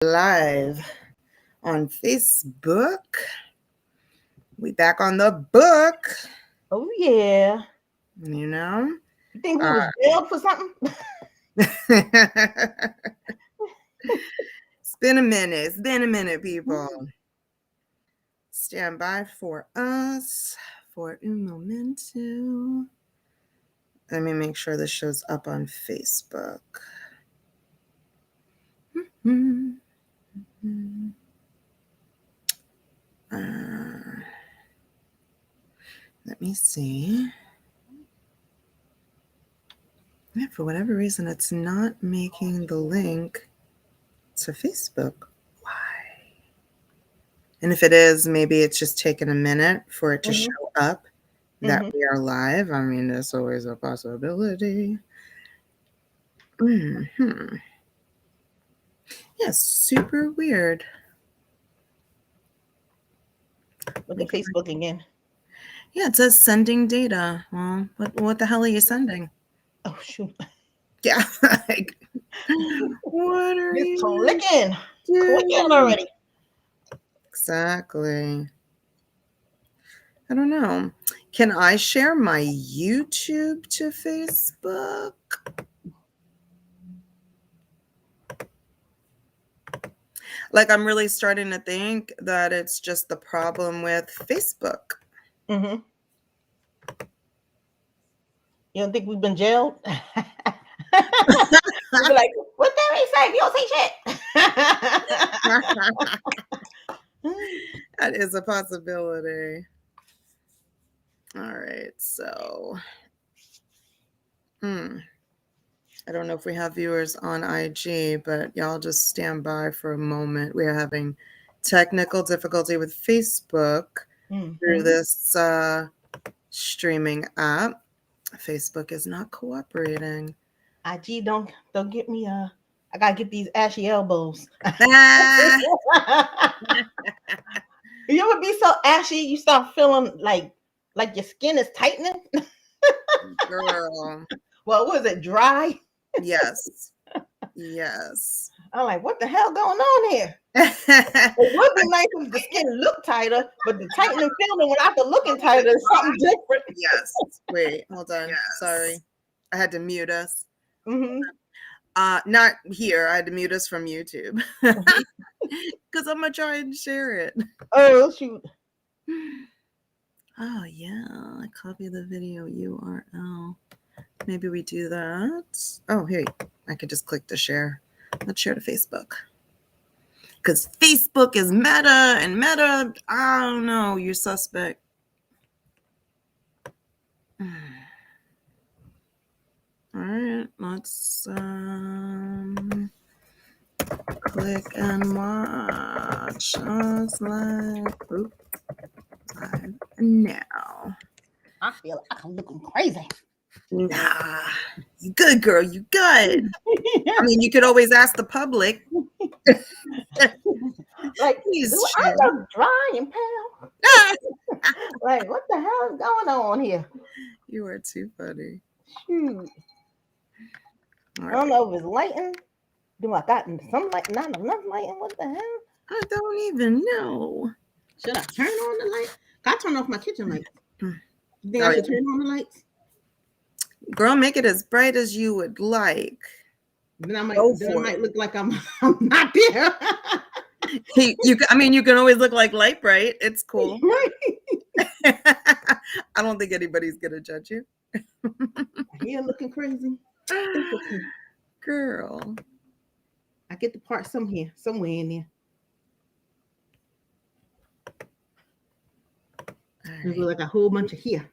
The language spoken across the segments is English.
Live on Facebook. We back on the book. Oh yeah. You know? You think we was jailed for something? It's been a minute. It's been a minute, people. Stand by for us for un momento. Let me make sure this shows up on Facebook. Let me see. Yeah, for whatever reason, it's not making the link to Facebook. Why? And if it is, maybe it's just taken a minute for it to show up that we are live. I mean, there's always a possibility. Yeah, super weird. Look at Facebook again. Yeah, it says sending data. Well, what the hell are you sending? Oh shoot. Yeah, like what are you clicking? Clicking already. Exactly. I don't know. Can I share my YouTube to Facebook? Like, I'm really starting to think that it's just the problem with Facebook. You don't think we've been jailed? We'll be like, what did he say? You don't say shit. That is a possibility. All right, so I don't know if we have viewers on IG, but y'all just stand by for a moment. We are having technical difficulty with Facebook through this streaming app. Facebook is not cooperating. IG don't get me I gotta get these ashy elbows. You ever be so ashy you start feeling like your skin is tightening? Girl. Well, was it dry? Yes. Yes. I'm like, what the hell going on here? It would be nice if the skin looked tighter, but the tightening feeling when after looking tighter is something different. Yes. Wait, hold on. Yes. Sorry. I had to mute us. Not here. I had to mute us from YouTube. Because I'm going to try and share it. Oh, shoot. Oh, yeah. I copy the video URL. Maybe we do that. Oh, here. I could just click to share. Let's share to Facebook. Because Facebook is Meta, and Meta, I don't know, you're suspect. All right, let's click and watch us live now. I feel like I'm looking crazy. Nah, you good, girl. You good. I mean, you could always ask the public. Like, do I look dry and pale? Like, what the hell is going on here? You are too funny. Shoot. I don't know if it's lighting. Do I got some light? Not enough lighting. What the hell? I don't even know. Should I turn on the light? I turn off my kitchen lights. You think I should turn on the lights? Girl, make it as bright as you would like. Then I might look like I'm not there. You can always look like light bright. It's cool. I don't think anybody's gonna judge you. You're looking crazy. Okay. Girl. I get the part somewhere in there. There's like a whole bunch of here.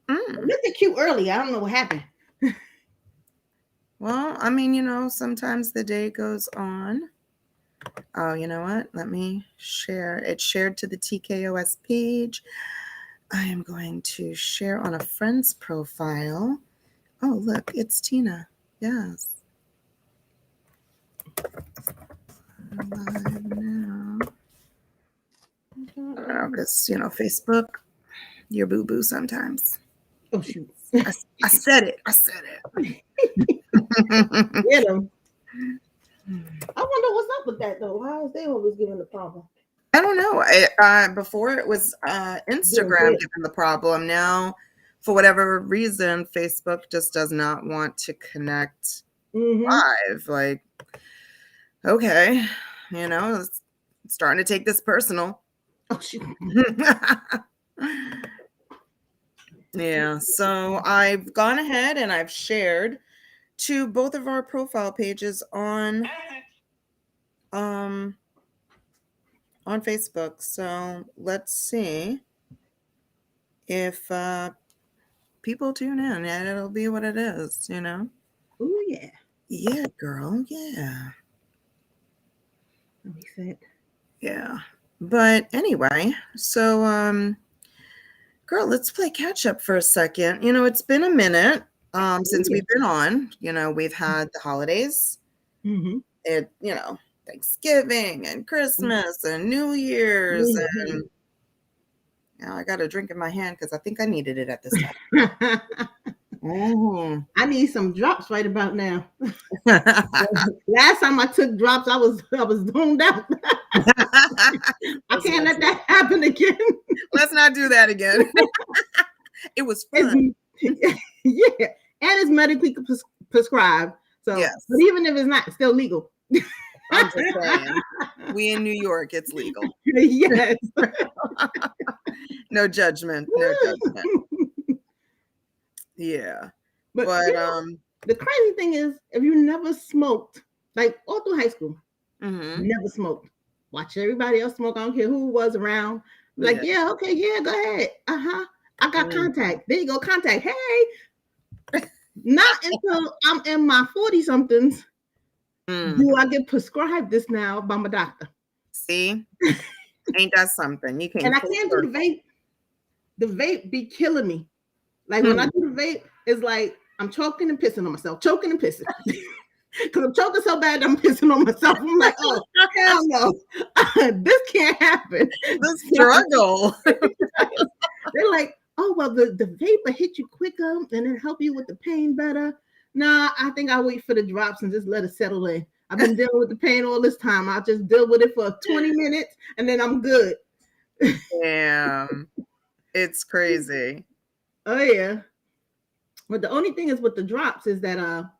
Looked cute earlier. I don't know what happened. Well, I mean, sometimes the day goes on. Oh, you know what? Let me share. It's shared to the T.K.O.S page. I am going to share on a friend's profile. Oh, look, it's Tina. Yes. Live now. Because, Facebook, you're boo-boo sometimes. Oh, shoot. I said it. Get him. I wonder what's up up with that though? Why is they always giving the problem? I don't know. Before it was Instagram giving the problem. Now, for whatever reason, Facebook just does not want to connect live. Like, okay, it's starting to take this personal. Oh, shoot. Yeah, so I've gone ahead and I've shared to both of our profile pages on Facebook. So let's see if people tune in, and it'll be what it is, Oh yeah. Yeah, girl. Yeah. Let me see it. Yeah. But anyway, so girl, let's play catch up for a second. It's been a minute since we've been on. We've had the holidays. It, Thanksgiving and Christmas and New Year's and now I got a drink in my hand because I think I needed it at this time. I need some drops right about now. Last time I took drops, I was zoned out. I can't let that happen again. Let's not do that again. It was fun. Yeah, and it's medically prescribed. So, yes. But even if it's not, it's still legal. I'm just saying. We in New York, it's legal. Yes. No judgment. No judgment. Yeah. But the crazy thing is, if you never smoked, like all through high school, never smoked. Watch everybody else smoke. I don't care who was around. Like, yeah, okay, yeah, go ahead. I got contact. There you go, contact. Hey. Not until I'm in my 40-somethings do I get prescribed this now by my doctor. See? Ain't that something? You can't. And I can't do the vape. The vape be killing me. Like when I do the vape, it's like I'm choking and pissing on myself. Choking and pissing. Because I'm choking so bad I'm pissing on myself. I'm like, oh, hell no. This can't happen. The struggle. They're like, oh, well, the vape will hit you quicker and it'll help you with the pain better. Nah, I think I'll wait for the drops and just let it settle in. I've been dealing with the pain all this time. I'll just deal with it for 20 minutes and then I'm good. Damn. It's crazy. Oh, yeah. But the only thing is with the drops is that,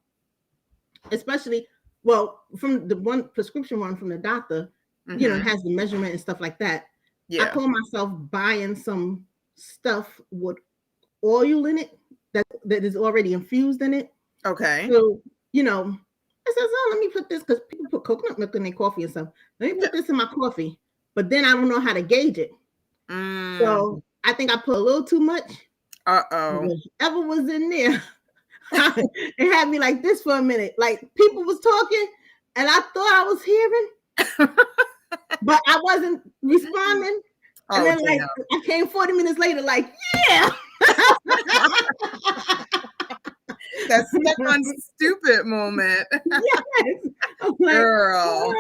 especially, well, from the one prescription one from the doctor, has the measurement and stuff like that. Yeah. I call myself buying some stuff with oil in it that is already infused in it. Okay. So, I said, oh, let me put this, because people put coconut milk in their coffee and stuff. Let me put this in my coffee. But then I don't know how to gauge it. So I think I put a little too much. Whatever was in there, it had me like this for a minute. Like people was talking and I thought I was hearing, but I wasn't responding. And then like I came 40 minutes later, like, yeah. That stuck on stupid moment. Yes. Like, girl.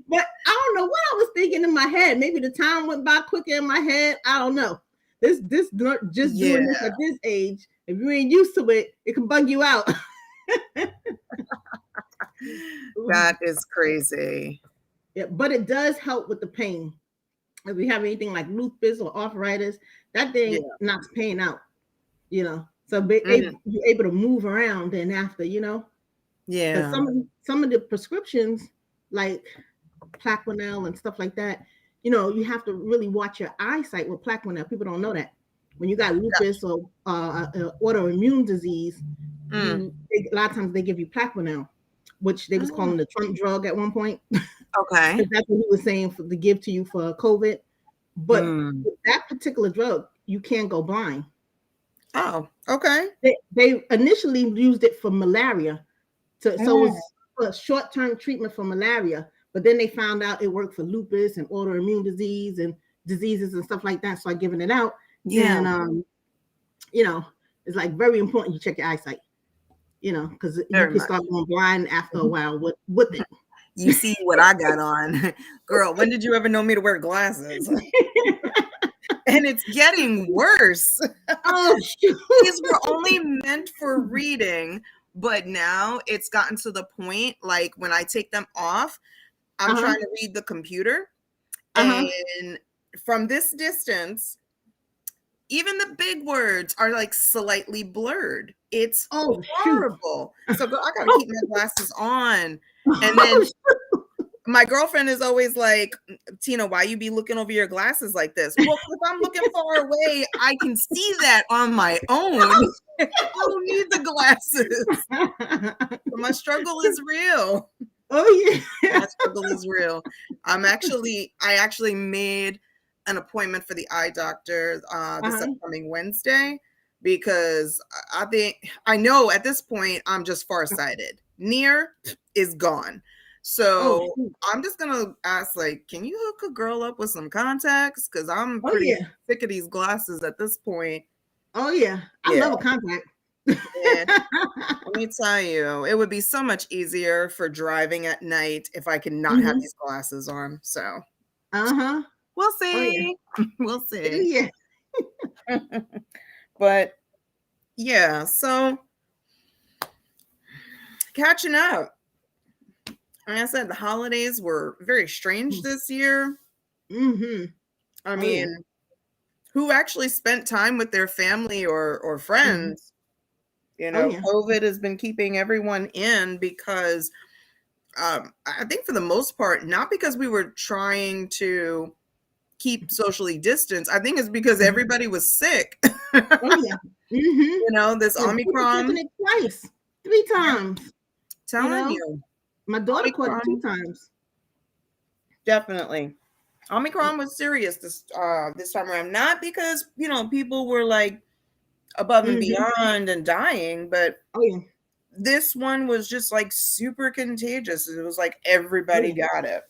But I don't know what I was thinking in my head. Maybe the time went by quicker in my head. I don't know. This just doing this at this age, if you ain't used to it, it can bug you out. That is crazy. Yeah, but it does help with the pain. If we have anything like lupus or arthritis, that thing knocks pain out. So you're able to move around then after, Yeah. Some of the prescriptions like Plaquenil and stuff like that, you have to really watch your eyesight with Plaquenil. People don't know that. When you got lupus or autoimmune disease, a lot of times they give you Plaquenil, which they was calling the Trump drug at one point. Okay. That's what he was saying to give to you for COVID. But with that particular drug, you can't go blind. Oh, okay. They initially used it for malaria. So it was a short-term treatment for malaria, but then they found out it worked for lupus and autoimmune disease and diseases and stuff like that. So I'm giving it out. Yeah. And, it's like very important you check your eyesight, because you can start going blind after a while with it. You see what I got on. Girl, when did you ever know me to wear glasses? And it's getting worse. Oh, shoot. These were only meant for reading, But now it's gotten to the point, like when I take them off, I'm Uh-huh. trying to read the computer. Uh-huh. And from this distance, even the big words are like slightly blurred. It's Oh shoot. horrible. So girl, I gotta Oh, keep my glasses on. And oh, then my girlfriend is always like, Tina, why you be looking over your glasses like this? Well, if I'm looking far away, I can see that on my own. I don't need the glasses. But my struggle is real. oh yeah. My struggle is real. I actually made an appointment for the eye doctor this Uh-huh. upcoming Wednesday because I think I know at this point I'm just farsighted. Near is gone. Oh So shoot. I'm just gonna ask, like, can you hook a girl up with some contacts? Because I'm Oh pretty yeah. sick of these glasses at this point. Oh yeah. I Yeah, love a contact. and let me tell you, it would be so much easier for driving at night if I could not have Hmm. these glasses on. So Uh-huh. we'll Oh yeah. see. We'll Oh see. yeah. But yeah, so catching up. Like I said, the holidays were very strange this year. Mm-hmm. I Oh yeah. mean, who actually spent time with their family or Hmm. friends? Oh yeah. COVID has been keeping everyone in because I think for the most part, not because we were trying to keep socially distanced. I think it's because Mhm. everybody was sick. Oh yeah. Mm-hmm. This And people catching Omicron, it twice, three yeah, times. You telling know, you, my daughter caught it two Omicron, times. definitely. Omicron was serious this time around. Not because, people were like above and Mm-hmm. beyond and dying, but Oh yeah. this one was just like super contagious. It was like Oh everybody yeah. got it.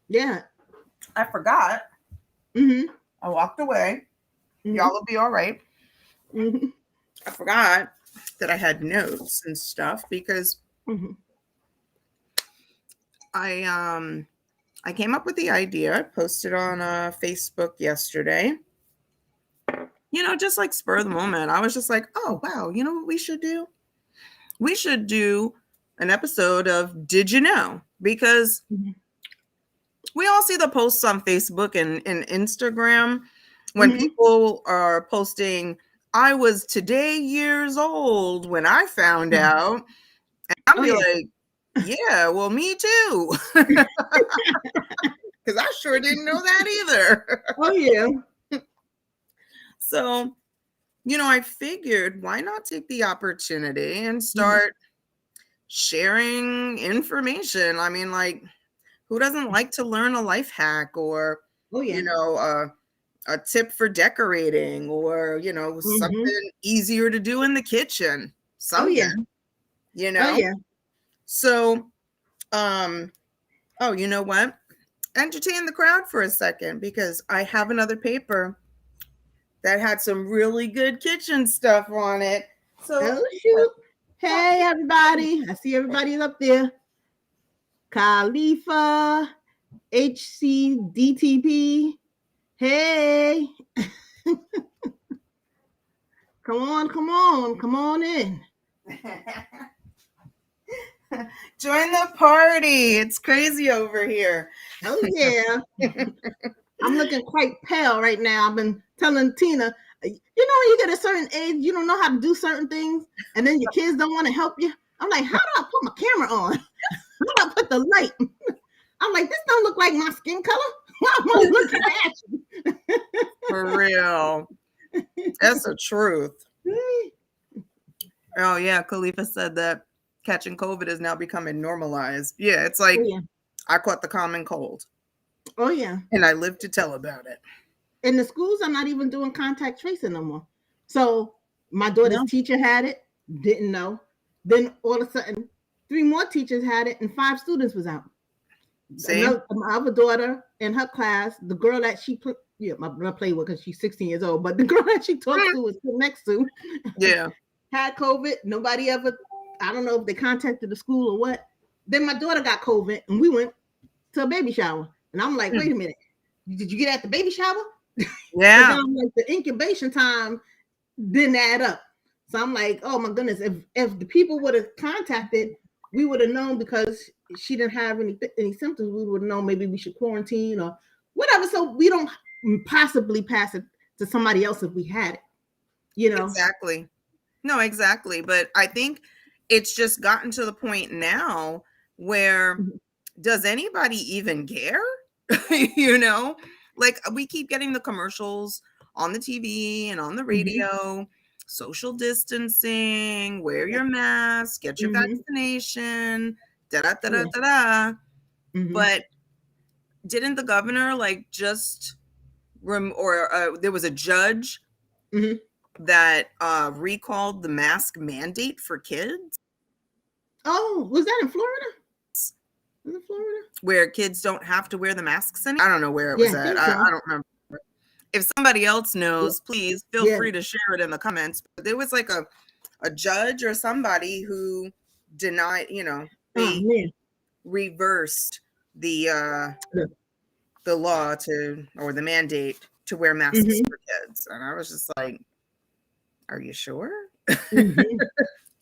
Yeah. I forgot. Mm-hmm. I walked away. Y'all Mm-hmm. will be all right. Mm-hmm. I forgot that I had notes and stuff because Mm-hmm. I came up with the idea. I posted on Facebook yesterday. Just like spur of the moment. I was just like, oh wow, you know what we should do? We should do an episode of Did You Know? Because Mm-hmm. we all see the posts on Facebook and Instagram when Mm-hmm. people are posting, I was today years old when I found Mm-hmm. out. I'll Oh be yeah. like, yeah, well, me too. Because I sure didn't know that either. Oh yeah. So, I figured why not take the opportunity and Mm-hmm. start sharing information? I mean, like, who doesn't like to learn a life hack or, Oh you yeah. know, a tip for decorating or, Mm-hmm. something easier to do in the kitchen? Oh Something, yeah. you Oh know? yeah. So, oh, you know what? Entertain the crowd for a second because I have another paper that had some really good kitchen stuff on it. So, Oh shoot. Hey everybody. I see everybody's up there. Khalifa, HCDTP. Hey. Come on, come on, come on in. join the party. It's crazy over here. Oh yeah. I'm looking quite pale right now. I've been telling Tina, when you get a certain age, you don't know how to do certain things, and then your kids don't want to help you. I'm like, how do I put my camera on? How do I put the light? I'm like, this don't look like my skin color. Why am I looking at you? For real. That's the truth. Oh, yeah. Khalifa said that catching COVID is now becoming normalized. Yeah, it's Oh like yeah. I caught the common cold Oh yeah. and I live to tell about it. In the schools, I'm not even doing contact tracing no more. So my daughter's No, teacher had it, didn't know. Then all of a sudden, three more teachers had it, and five students was out. same. My other daughter in her class, the girl that my played with because she's 16 years old, but the girl that she talks to was next to Yeah. had COVID. Nobody ever, I don't know if they contacted the school or what. Then my daughter got COVID, and we went to a baby shower, and I'm like, wait a minute, did you get at the baby shower? Because Yeah. I'm like, the incubation time didn't add up. So I'm like, oh my goodness, if the people would have contacted, we would have known because she didn't have any symptoms. We would have known maybe we should quarantine or whatever. So we don't possibly pass it to somebody else if we had it, you know? Exactly. No, exactly. But I think it's just gotten to the point now where does anybody even care? You know, like we keep getting the commercials on the TV and on the radio, social distancing, wear your mask, get your vaccination, da da da da da da. But didn't the governor like just there was a judge that recalled the mask mandate for kids? Oh, was that in Florida? Was it Florida? Where kids don't have to wear the masks anymore? I don't know where it was Yeah, I at. think so. I don't remember. If somebody else knows, please feel Yeah. free to share it in the comments. But there was like a judge or somebody who denied, you know, they reversed the law or the mandate to wear masks for kids. And I was just like, are you sure?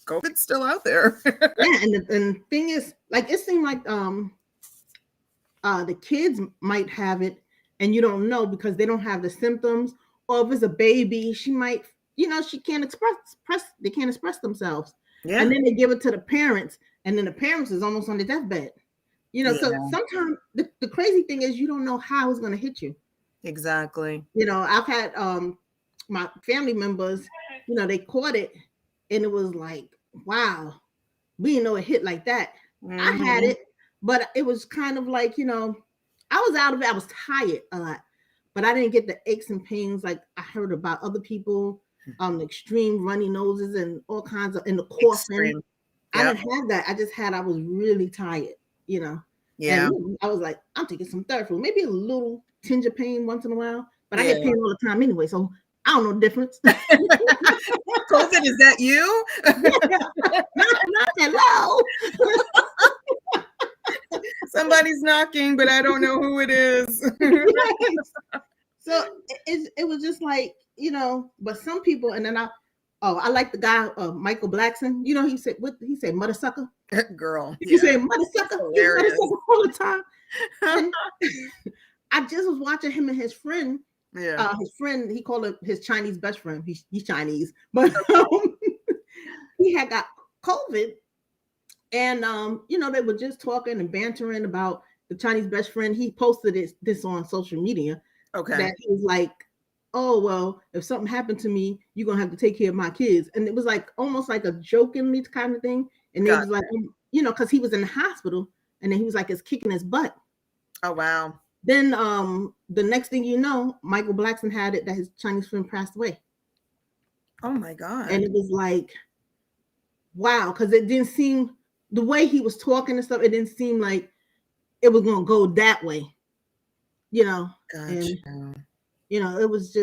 COVID's still out there. Yeah, and the thing is, like, it seemed like the kids might have it and you don't know because they don't have the symptoms, or if it's a baby, she might, you know, she can't they can't express themselves. Yeah. And then they give it to the parents, and then the parents is almost on the deathbed. You know, so sometimes the crazy thing is you don't know how it's going to hit you. Exactly. You know, I've had my family members, you know, they caught it and it was like, wow, we didn't know it hit like that. I had it, but it was kind of like, you know, I was out of it. I was tired a lot, but I didn't get the aches and pains like I heard about other people, extreme runny noses and all kinds of, and the coughing. Yep. I didn't have that. I was really tired, you know. Yeah. And I was like, I'm taking some Theraflu, maybe a little tinge of pain once in a while, but I get pain all the time anyway, so I don't know the difference. COVID, is that you? Not hello. Somebody's knocking, but I don't know who it is. So it was just like, you know, but some people, and then I like the guy, Michael Blackson. You know, he said mother sucker. Girl. You say mother sucker. Mother sucker all the time. And I just was watching him and his friend. Yeah. His friend, he called it his Chinese best friend. He's Chinese, but he had got COVID. And you know, they were just talking and bantering about the Chinese best friend. He posted this on social media. Okay. That he was like, oh, well, if something happened to me, you're gonna have to take care of my kids. And it was like almost like a jokingly kind of thing. And it was like, you know, because he was in the hospital and then he was like, it's kicking his butt. Oh, wow. Then the next thing you know, Michael Blackson had it that his Chinese friend passed away. Oh my God. And it was like, wow, because it didn't seem, the way he was talking and stuff, it didn't seem like it was gonna go that way. You know. Gotcha. And you know, it was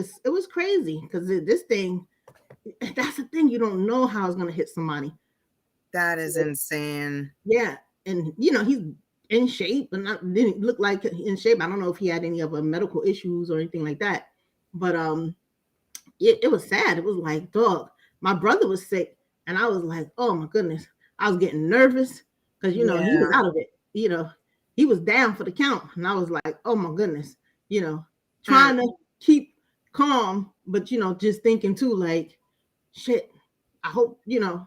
crazy because this thing, that's the thing, you don't know how it's gonna hit somebody. That is insane. Yeah. And you know, he's in shape, but didn't look like in shape. I don't know if he had any other medical issues or anything like that. But it was sad. It was like, dog, my brother was sick, and I was like, oh my goodness. I was getting nervous because you know he was out of it. You know, he was down for the count, and I was like, oh my goodness, you know, trying to keep calm, but you know, just thinking too, like, shit, I hope, you know,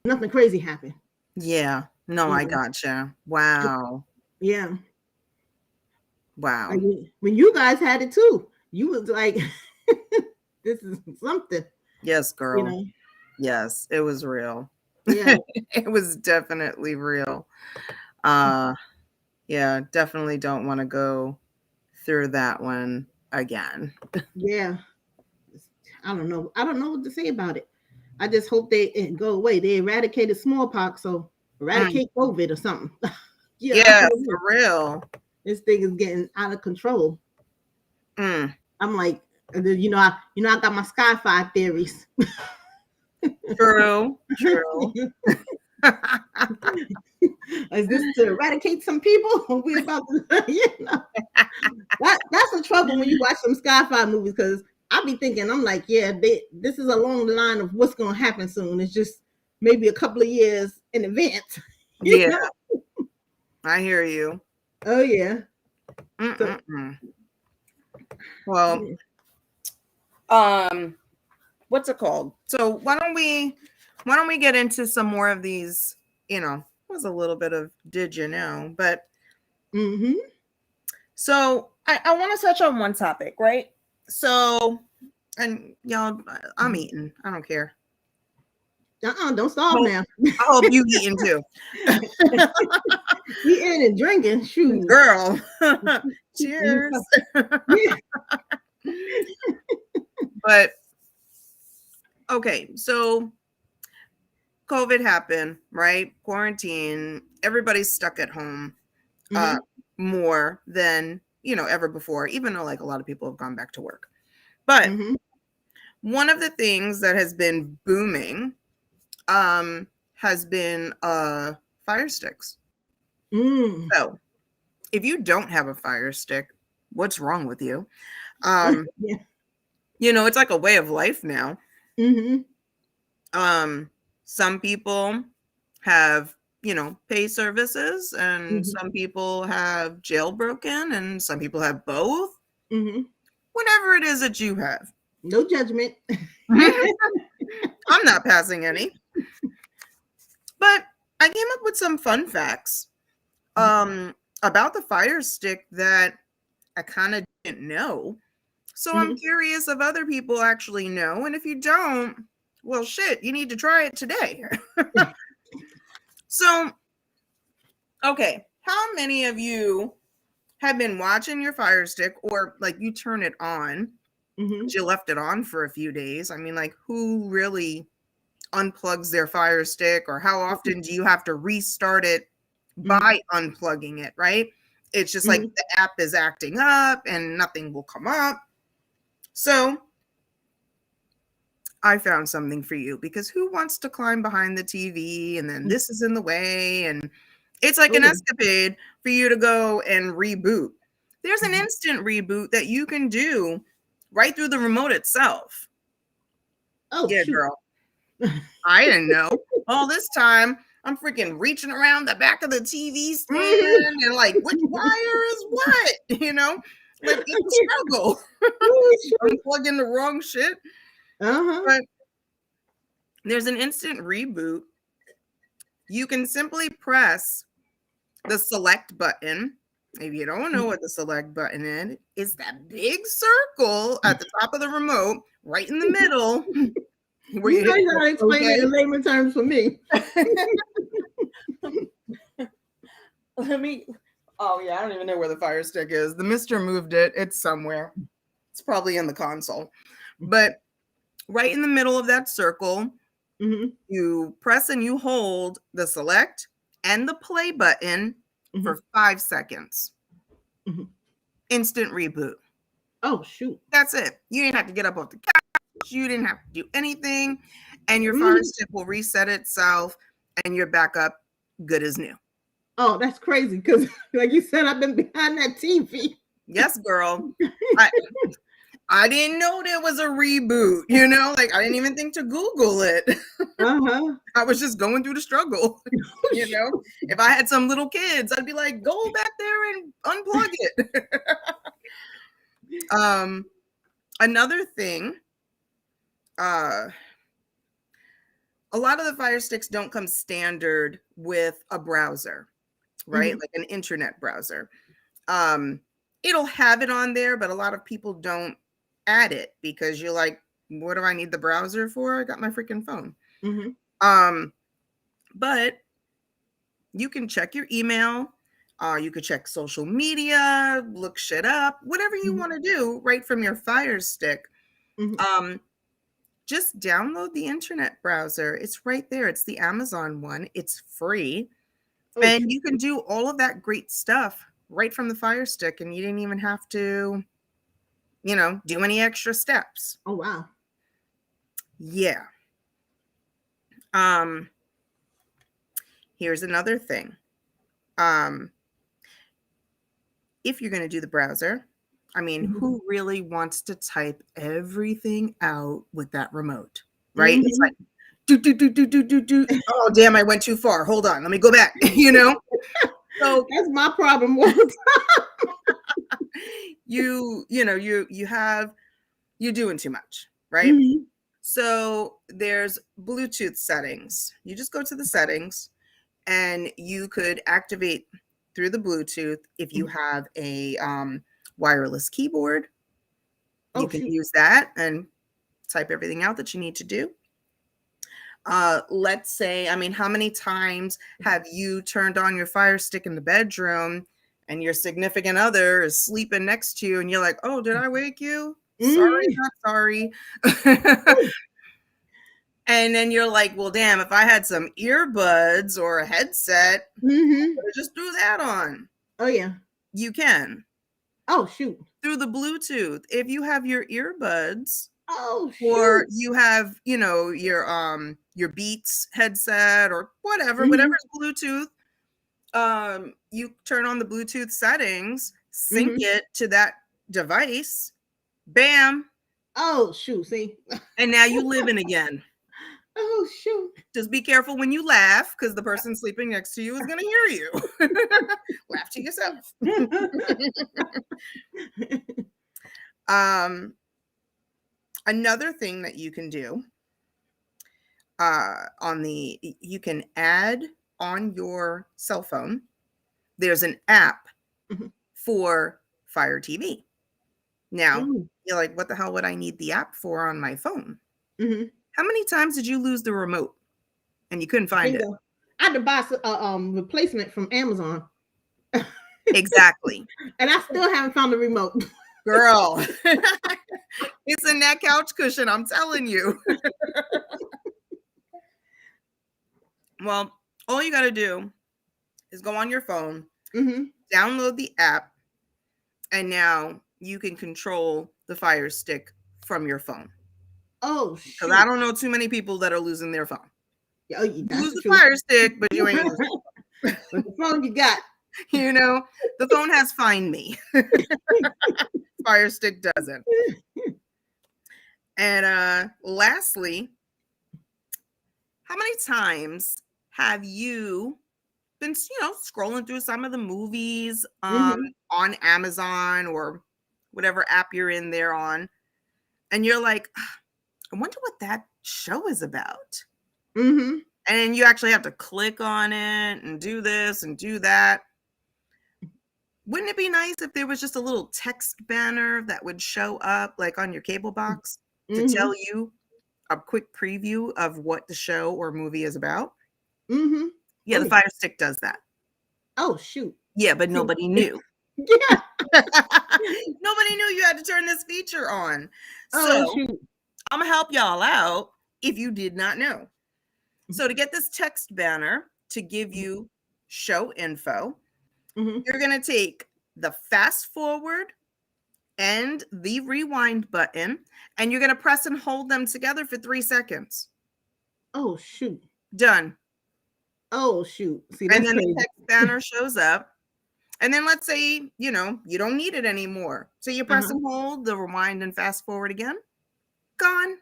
nothing crazy happened. Yeah. No, I gotcha. Wow. Yeah. Wow. Like when you guys had it too, you was like, this is something. Yes, girl. You know? Yes, it was real. Yeah. It was definitely real. Yeah, definitely don't want to go through that one again. Yeah. I don't know what to say about it. I just hope they go away. They eradicated smallpox, so eradicate COVID or something. Yeah, for real. This thing is getting out of control. I'm like, you know, I got my sci-fi theories. True. Is this to eradicate some people? We about to, you know. That's the trouble when you watch some sci-fi movies, because I'll be thinking, I'm like, yeah, this is along the line of what's going to happen soon. It's just maybe a couple of years in advance. You Yeah, know? I hear you. Oh yeah. So Mm-mm-mm. Well, yeah. what's it called? So why don't we get into some more of these, was a little bit of did you know, but Mm-hmm. so I want to touch on one topic, right? So, and y'all, I'm eating. I don't care. Don't starve Hope, now. I hope you eating too. Eating and drinking, shoot. Girl. Keep you Cheers. yeah. But okay, so COVID happened, right? Quarantine, everybody's stuck at home uh Mm-hmm. more than, ever before, even though like a lot of people have gone back to work. But Mm-hmm. one of the things that has been booming has been fire sticks. Mm. So, if you don't have a fire stick, what's wrong with you? Um, Yeah. it's like a way of life now. Mm-hmm. Um, some people have, pay services, and Mm-hmm. some people have jailbroken, and some people have both. Mm-hmm. Whatever it is that you have. No judgment. I'm not passing any. But I came up with some fun facts about the fire stick that I kind of didn't know. So I'm Mm-hmm. curious if other people actually know. And if you don't, well, shit, you need to try it today. So, okay, how many of you have been watching your fire stick, or like you turn it on, Mm-hmm. but you left it on for a few days? I mean, like, who really unplugs their fire stick, or how often do you have to restart it by unplugging it, right? It's just like Mm-hmm. the app is acting up and nothing will come up. So I found something for you, because who wants to climb behind the TV and then this is in the way? And it's like Oh an yeah. escapade for you to go and reboot. There's an Mm-hmm. instant reboot that you can do right through the remote itself. Oh Yeah, shoot. girl. I didn't know. All this time, I'm freaking reaching around the back of the TV Mm-hmm. stand and like, which wire is what? Like it's a struggle. Oh, shoot. Unplugging the wrong shit. Uh-huh. But there's an instant reboot. You can simply press the select button. If you don't know what the select button is, it's that big circle at the top of the remote, right in the middle, where You you hit guys gotta explain it okay. in layman terms for me. Let me. Oh yeah, I don't even know where the fire stick is. The mister moved it. It's somewhere. It's probably in the console. But right in the middle of that circle, Mm-hmm. you press and you hold the select and the play button Mm-hmm. for 5 seconds. Mm-hmm. Instant reboot. Oh shoot. That's it. You didn't have to get up off the couch. You didn't have to do anything. And your fire Mm-hmm. stick will reset itself and you're back up good as new. Oh, that's crazy because, like you said, I've been behind that TV. Yes, girl. I didn't know there was a reboot, like I didn't even think to Google it. Uh-huh. I was just going through the struggle, If I had some little kids, I'd be like, go back there and unplug it. Another thing, uh, a lot of the fire sticks don't come standard with a browser, right? Mm-hmm. Like an internet browser. Um, it'll have it on there, but a lot of people don't add it because you're like, what do I need the browser for? I got my freaking phone. Mm-hmm. Um, but you can check your email. You could check social media, look shit up, whatever you Mm-hmm. want to do right from your fire stick. Mm-hmm. Um, just download the internet browser. It's right there. It's the Amazon one. It's free. Oh And shoot. you can do all of that great stuff right from the fire stick. And you didn't even have to, do any extra steps. Oh wow. Yeah. Um, here's another thing. If you're going to do the browser, I mean, Mhm. who really wants to type everything out with that remote, right? It's Mhm. like, do, do, do, do, do, do, do. Oh, damn, I went too far. Hold on. Let me go back, So That's my problem all the you're doing too much, right? time. Mhm. So there's Bluetooth settings. You just go to the settings and you could activate through the Bluetooth if you Mhm. have a wireless keyboard. You Oh, can shoot. use that and type everything out that you need to do. Let's say, I mean, how many times have you turned on your Fire Stick in the bedroom and your significant other is sleeping next to you and you're like, oh, did I wake you? Sorry, Mhm. not sorry. And then you're like, well, damn, if I had some earbuds or a headset, Mhm. just threw that on. Oh, yeah. You can Oh, shoot. through the Bluetooth. If you have your earbuds Oh, or shoot. you have, your Beats headset or Mhm. whatever's Bluetooth, you turn on the Bluetooth settings, sync Mhm. it to that device, bam, Oh, shoot. See? and now you living again. Oh, shoot. Just be careful when you laugh because the person sleeping next to you is going to hear you. Laugh to yourself. um, Another thing that you can do you can add on your cell phone, there's an app Mhm. for Fire TV. Now, Mm. you're like, what the hell would I need the app for on my phone? Mhm. How many times did you lose the remote and you couldn't find it? Bingo. I had to buy replacement from Amazon, Exactly. and I still haven't found the remote. Girl, it's in that couch cushion, I'm telling you. Well, all you got to do is go on your phone, Mhm. download the app, and now you can control the Fire Stick from your phone. Oh, Because I shoot. don't know too many people that are losing their phone. Yeah, oh, You that's lose the the truth. Fire Stick, but you ain't lose your With the phone you got. you know, the phone has find me. Fire Stick doesn't. And lastly, how many times have you been, scrolling through some of the movies Mhm. on Amazon or whatever app you're in there on, and you're like, I wonder what that show is about. Mhm. And you actually have to click on it and do this and do that. Wouldn't it be nice if there was just a little text banner that would show up like on your cable box to tell Mhm. you a quick preview of what the show or movie is about? Mhm. Yeah, Oh, the yeah. Fire Stick does that. Oh, shoot. Yeah, but See. nobody knew. Yeah. Nobody knew you had to turn this feature on. Oh, So shoot. I'm gonna help y'all out if you did not know. So to get this text banner to give you show info, Mhm. you're gonna take the fast forward and the rewind button, and you're gonna press and hold them together for 3 seconds. Oh, shoot. Done. Oh, shoot. See, And that's then the crazy. text banner shows up. And then let's say, you don't need it anymore. So you press Uh-huh. and hold the rewind and fast forward again. Gone,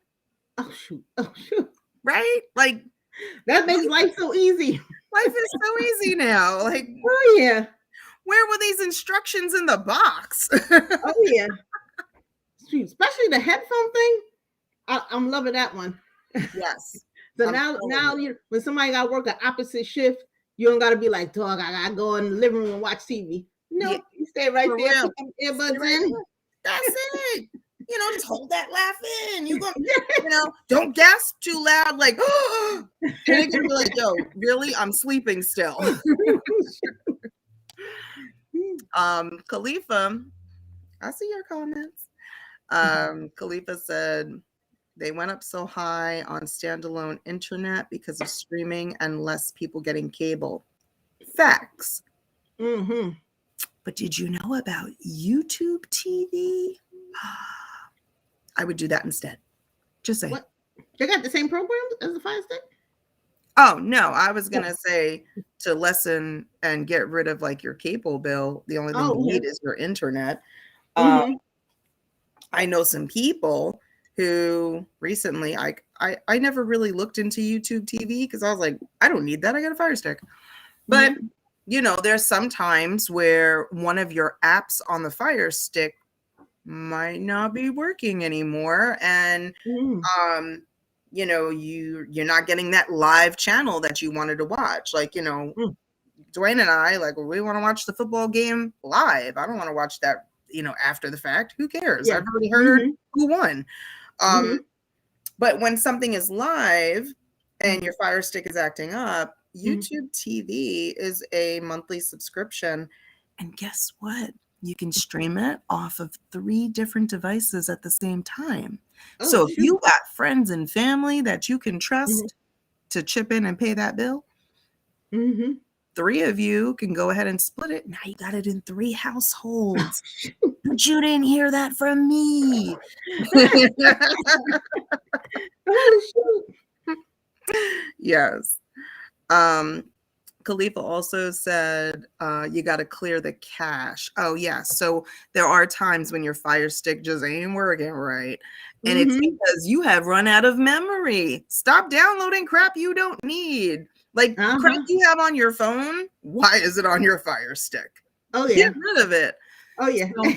Oh, shoot. Oh, shoot. right? Like That makes life, life so easy. life is so easy now. Like, Oh, yeah. where were these instructions in the box? Oh, yeah. Shoot. Especially the headphone thing. I'm loving that one. Yes. So I'm telling now you when somebody got to work an opposite shift, you don't got to be like, dog, I got to go in the living room and watch TV. you. Yeah, Nope. You stay right for there, real. put them Stay earbuds right in. there. That's it. Just hold that laugh in. Don't gasp too loud, like, and they're gonna be like, yo, really? I'm sleeping still. Khalifa, I see your comments. Khalifa said they went up so high on standalone internet because of streaming and less people getting cable. Facts. Mm-hmm. But did you know about YouTube TV? I would do that instead. Just say. What? They got the same programs as the Fire Stick? Oh, no, I was going Oh, to say to lessen and get rid of like your cable bill. The only thing oh, you okay. need is your internet. Um, Mhm. I know some people who recently, I never really looked into YouTube TV because I was like, I don't need that. I got a Fire Stick. But, Mhm. there's some times where one of your apps on the Fire Stick might not be working anymore. And, Mhm. you're not getting that live channel that you wanted to watch. Like, Mm. Dwayne and I, like, we want to watch the football game live. I don't want to watch that, after the fact. Who cares? Yeah. I've already heard Mhm. who won. Um, Mhm. but when something is live and Mhm. your Fire Stick is acting up, Mhm. YouTube TV is a monthly subscription. And guess what? You can stream it off of 3 different devices at the same time. Oh, So if shoot. you got friends and family that you can Mhm. trust to chip in and pay that bill, Mhm. 3 of you can go ahead and split it. Now you got it in 3 households. But you didn't hear that from me. Oh, shoot. Yes. Khalifa also said you got to clear the cache. Oh, yeah. So there are times when your Fire Stick just ain't working right. And it's Mhm. because you have run out of memory. Stop downloading crap you don't need. Like crap Uh-huh. you have on your phone. Why is it on your Fire Stick? Oh, Get yeah. rid of it. Oh, yeah. So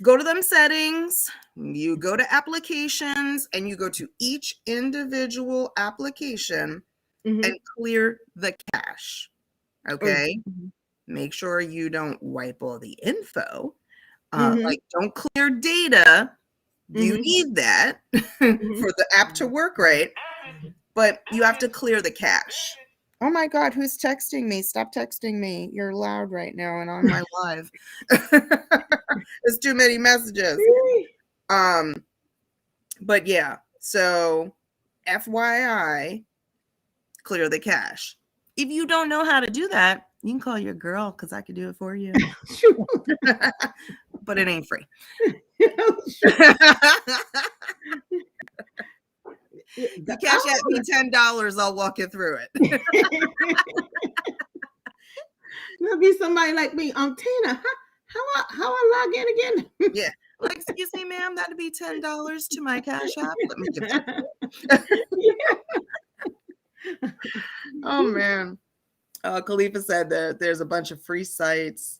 go to them settings, you go to applications, and you go to each individual application and Mhm. clear the cache. Oh, yeah. Okay. Mhm. Make sure you don't wipe all the info. Mhm. Like, don't clear data. You Mhm. need that Mhm. for the app to work right, but you have to clear the cache. Oh my God, who's texting me? Stop texting me. You're loud right now and on my live. There's too many messages. Um, but yeah, so FYI, clear the cache. If you don't know how to do that, you can call your girl because I could do it for you. Shoot. But it ain't free. Oh, shoot. Yeah, You cash at me $10, I'll walk you through it. There'll be somebody like me. Tina, how I log in again? Yeah. Like, excuse me, ma'am, that'd be $10 to my Cash App. Let me give that. Oh man. Khalifa said that there's a bunch of free sites,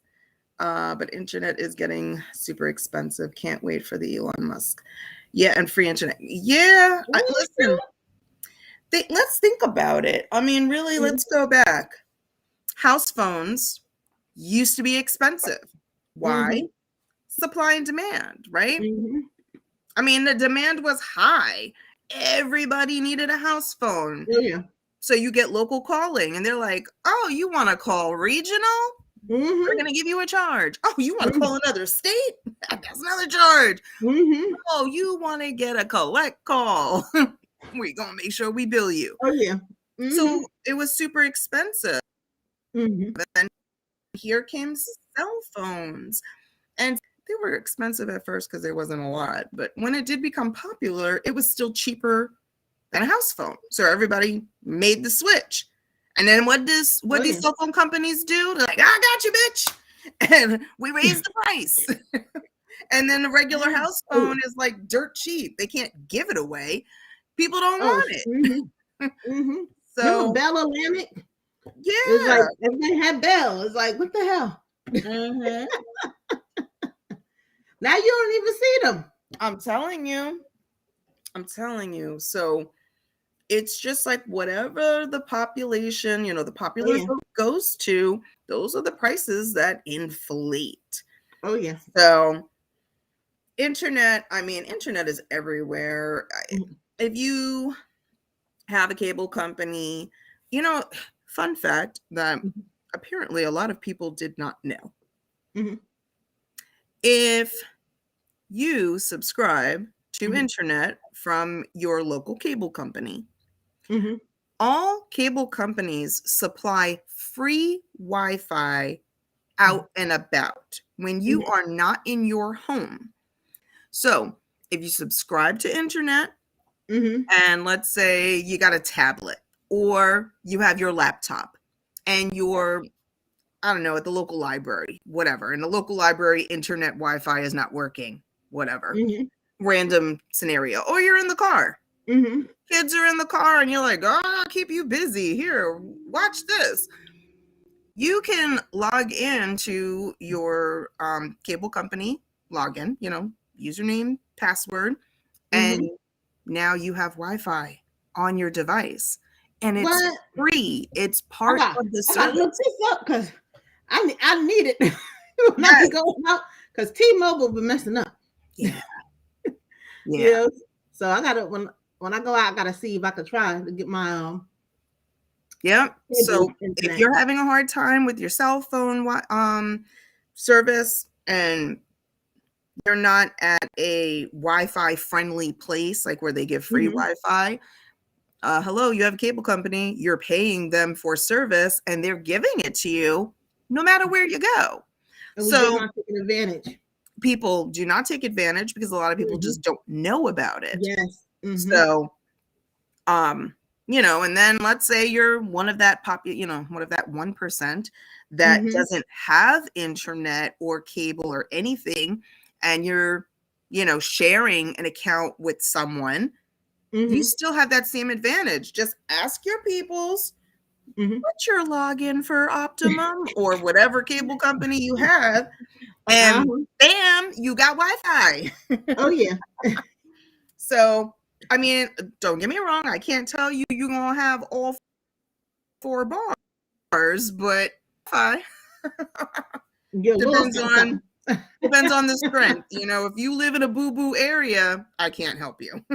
but internet is getting super expensive. Can't wait for the Elon Musk. Yeah, and free internet. Yeah, listen. Let's think about it. I mean, really, let's go back. House phones used to be expensive. Why? Mhm. Supply and demand, right? Mhm. I mean, the demand was high. Everybody needed a house phone. Oh, yeah. So you get local calling, and they're like, oh, you want to call regional? We're Mhm. going to give you a charge. Oh, you want to Mhm. call another state? That's another charge. Mhm. Oh, you want to get a collect call? We're going to make sure we bill you. Oh, yeah. Mhm. So it was super expensive. Mhm. Then here came cell phones. And they were expensive at first because there wasn't a lot. But when it did become popular, it was still cheaper than a house phone. So everybody made the switch. And then what Oh, these yeah. cell phone companies do? They're like, I got you, bitch. And we raise the price. And then the regular house Oh, yeah. phone is like dirt cheap. They can't give it away. People don't Oh, want it. mhm. Mhm. Remember So Bell Atlantic? It's yeah. like everybody had Bell. It's like, what the hell? Mhm. Now you don't even see them. I'm telling you. I'm telling you. So it's just like whatever the population, the Oh, popular yeah. vote goes to, those are the prices that inflate. Oh, yeah. So internet, I mean, internet is everywhere. Mhm. If you have a cable company, fun fact that Mhm. apparently a lot of people did not know. Mhm. If you subscribe to Mhm. internet from your local cable company, Mhm. all cable companies supply free Wi-Fi Mhm. out and about when you Mhm. are not in your home. So, if you subscribe to internet Mhm. and let's say you got a tablet or you have your laptop and you're I don't know, at the local library, whatever. And the local library internet Wi-Fi is not working, whatever. Random scenario. Or you're in the car. Kids are in the car and you're like, oh, I'll keep you busy. Here, watch this. You can log into your cable company login, username, password, and now you have Wi-Fi on your device. And it's What? free. It's part of the I gotta look service. this up because I need it when I be Yes. going out because T-Mobile been messing up. Yeah. Yeah. So I gotta when I go out, I gotta see if I could try to get my Yep. So if internet. you're having a hard time with your cell phone service and you're not at a Wi-Fi friendly place, like where they give free Wi-Fi, hello, you have a cable company, you're paying them for service and they're giving it to you no matter where you go. And we So not taking advantage. people do not take advantage because a lot of people just don't know about it. Yes. So, and then let's say you're one of that one of that 1% that doesn't have internet or cable or anything, and you're, sharing an account with someone, you still have that same advantage. Just ask your peoples, what's your login for Optimum or whatever cable company you have, and bam, you got Wi-Fi. Oh yeah. So, I mean, don't get me wrong, I can't tell you you're going to have all 4 bars, but Wi-Fi depends on the strength. If you live in a boo-boo area, I can't help you.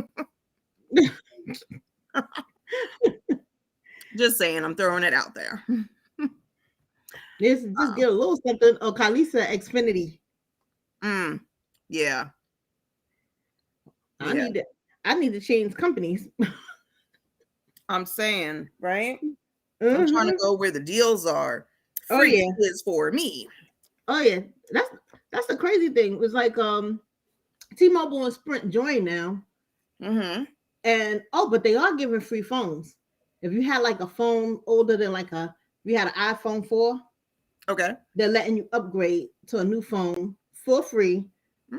Just saying, I'm throwing it out there. Just get a little something. Oh, Kalisa Xfinity. Yeah. I need to change companies. I'm saying, right? I'm trying to go where the deals are. Free is for me. Oh yeah, that's the crazy thing. It was like T-Mobile and Sprint joined now, and but they are giving free phones. If you had like a phone older than if you had an iPhone 4, okay, they're letting you upgrade to a new phone for free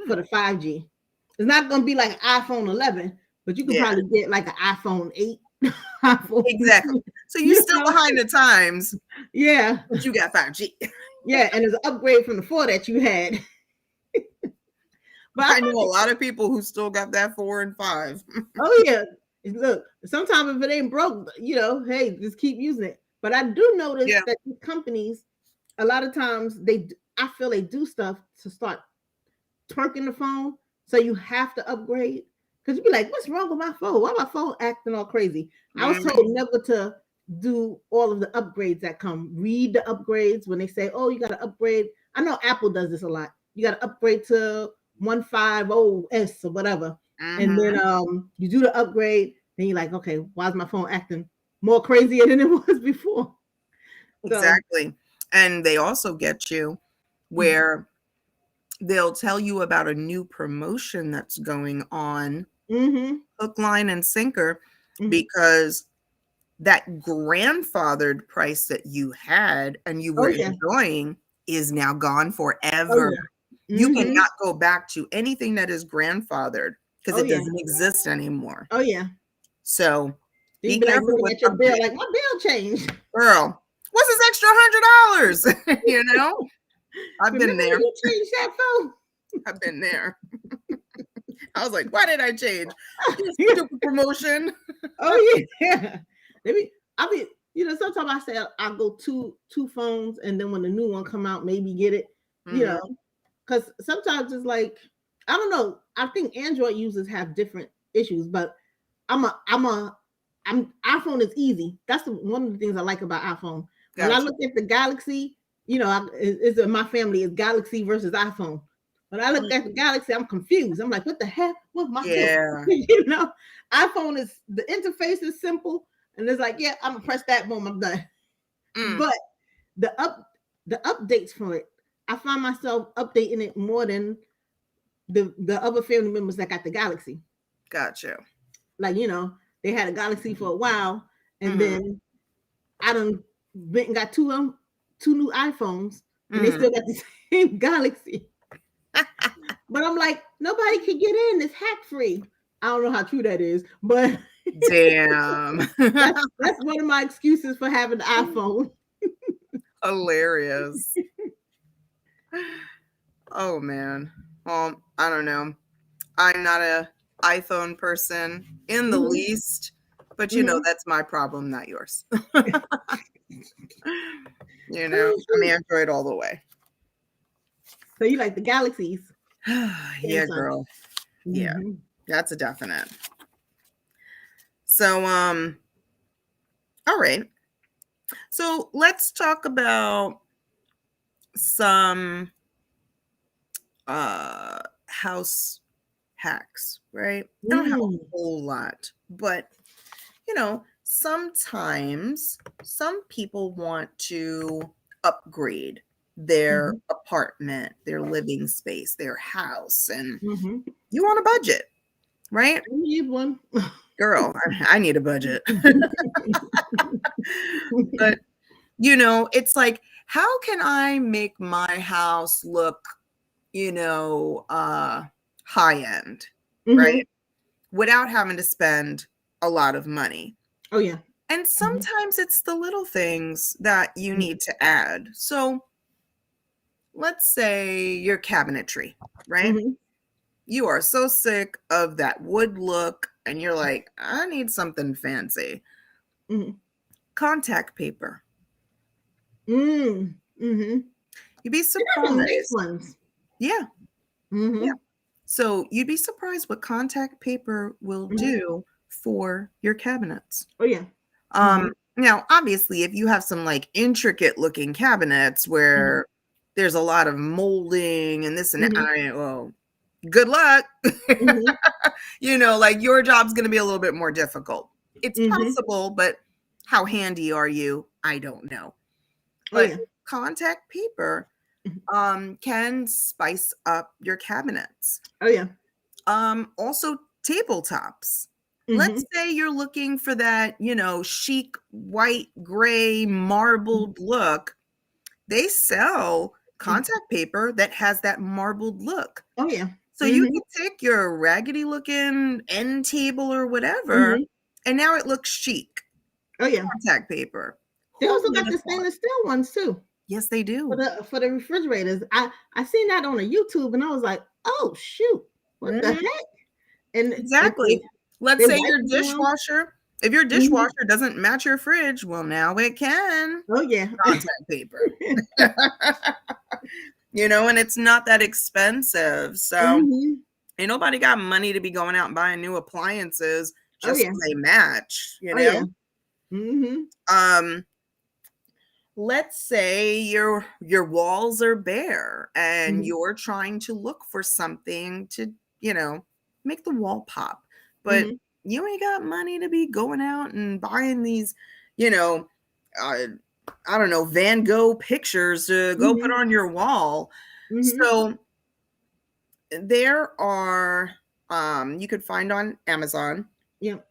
for the 5G. It's not going to be like an iPhone 11, but you can probably get like an iPhone 8. Exactly. So you're still behind the times. Yeah. But you got 5G. Yeah, and it's an upgrade from the 4 that you had. But I know a lot of people who still got that 4 and 5. Oh yeah. Look, sometimes if it ain't broke, hey, just keep using it. But I do notice that these companies, a lot of times I feel they do stuff to start twerking the phone. So you have to upgrade. Because you'd be like, what's wrong with my phone? Why my phone acting all crazy? I was told never to do all of the upgrades that come. Read the upgrades when they say, oh, you got to upgrade. I know Apple does this a lot. You got to upgrade to 150S or whatever. And then you do the upgrade. Then you're like, okay, why is my phone acting more crazier than it was before? Exactly. And they also get you where they'll tell you about a new promotion that's going on, hook, line, and sinker, because that grandfathered price that you had and you were enjoying is now gone forever. You cannot go back to anything that is grandfathered because it doesn't exist anymore. Oh yeah. So be careful like, with your bill. Like, my bill changed. Girl, what's this extra $100? I've been there. You changed that phone. I've been there. I was like, why did I change? Stupid promotion. Oh yeah. I mean, sometimes I say I'll go two phones, and then when the new one come out, maybe get it. Because sometimes it's like, I don't know. I think Android users have different issues, but iPhone is easy. That's one of the things I like about iPhone. When I look at the Galaxy, it's in my family is Galaxy versus iPhone. When I look at the Galaxy, I'm confused. I'm like, what the heck? What's my phone? iPhone is, the interface is simple, and it's like, yeah, I'm gonna press that, boom, I'm done. But the updates for it, I find myself updating it more than the other family members that got the Galaxy. Gotcha. Like, they had a Galaxy for a while, and then I done went and got two 2 new iPhones and they Mhm. still got the same Galaxy. But I'm like, nobody can get in. It's hack free. I don't know how true that is, but Damn. that's one of my excuses for having the iPhone. Hilarious. Oh man. Well, I don't know. I'm not a iPhone person in the Mhm, least, but mhm. that's my problem, not yours. Oh, I'm shoot. Android all the way. So you like the Galaxies, Yeah, Samsung? girl. Yeah, Mhm, that's a definite. So, all right. So let's talk about some house hacks, right? I don't have a mm, whole lot, but sometimes some people want to upgrade their mhm, apartment, their living space, their house, and mhm. you want a budget, right? I need one. Girl, I need a budget. But, it's like, how can I make my house look, high end, right? Mhm. Without having to spend a lot of money. Oh, yeah. And Mhm, sometimes it's the little things that you mhm, need to add. So let's say your cabinetry, right? mhm, You are so sick of that wood look and you're like, I need something fancy. mhm. Contact paper. Mm, mhm. You'd be They got some nice surprised. ones. Yeah. Yeah. Mhm, So you'd be surprised what contact paper will mhm. do for your cabinets. Oh, yeah. Mhm, Now, obviously, if you have some like intricate looking cabinets mhm, where there's a lot of molding and this and that, mhm, well, good luck. mhm, Like your job's going to be a little bit more difficult. It's mhm. possible, but how handy are you? I don't know. Oh, But yeah. contact paper Mhm. can spice up your cabinets. Oh, yeah. Also tabletops. Let's Mhm, say you're looking for that, chic white, gray, mhm. marbled look. They sell Mhm. contact paper that has that marbled look. Oh, yeah. So you Mhm, can take your raggedy looking end table or whatever, mhm. and now it looks chic. Oh, yeah. Contact paper. They Who also would got have the thought? stainless steel ones too Yes, they for do. the refrigerators. I seen that on a YouTube and I was like, "Oh shoot, what the Mhm. heck?" And Exactly. Let's they say wipe your it down. dishwasher, if your Mhm. dishwasher doesn't match your fridge, well, now it can. Oh yeah. Contact paper. And it's not that expensive. So Mhm. ain't nobody got money to be going out and buying new appliances Oh just yeah. so they match. Oh yeah. Mhm. Um, let's say your walls are bare and Mhm. you're trying to look for something to, you know, make the wall pop. But Mhm. you ain't got money to be going out and buying these, you know, uh, I don't know, Van Gogh pictures to go put Mhm. on your wall. Mhm. So there are, you could find on Amazon, Yep.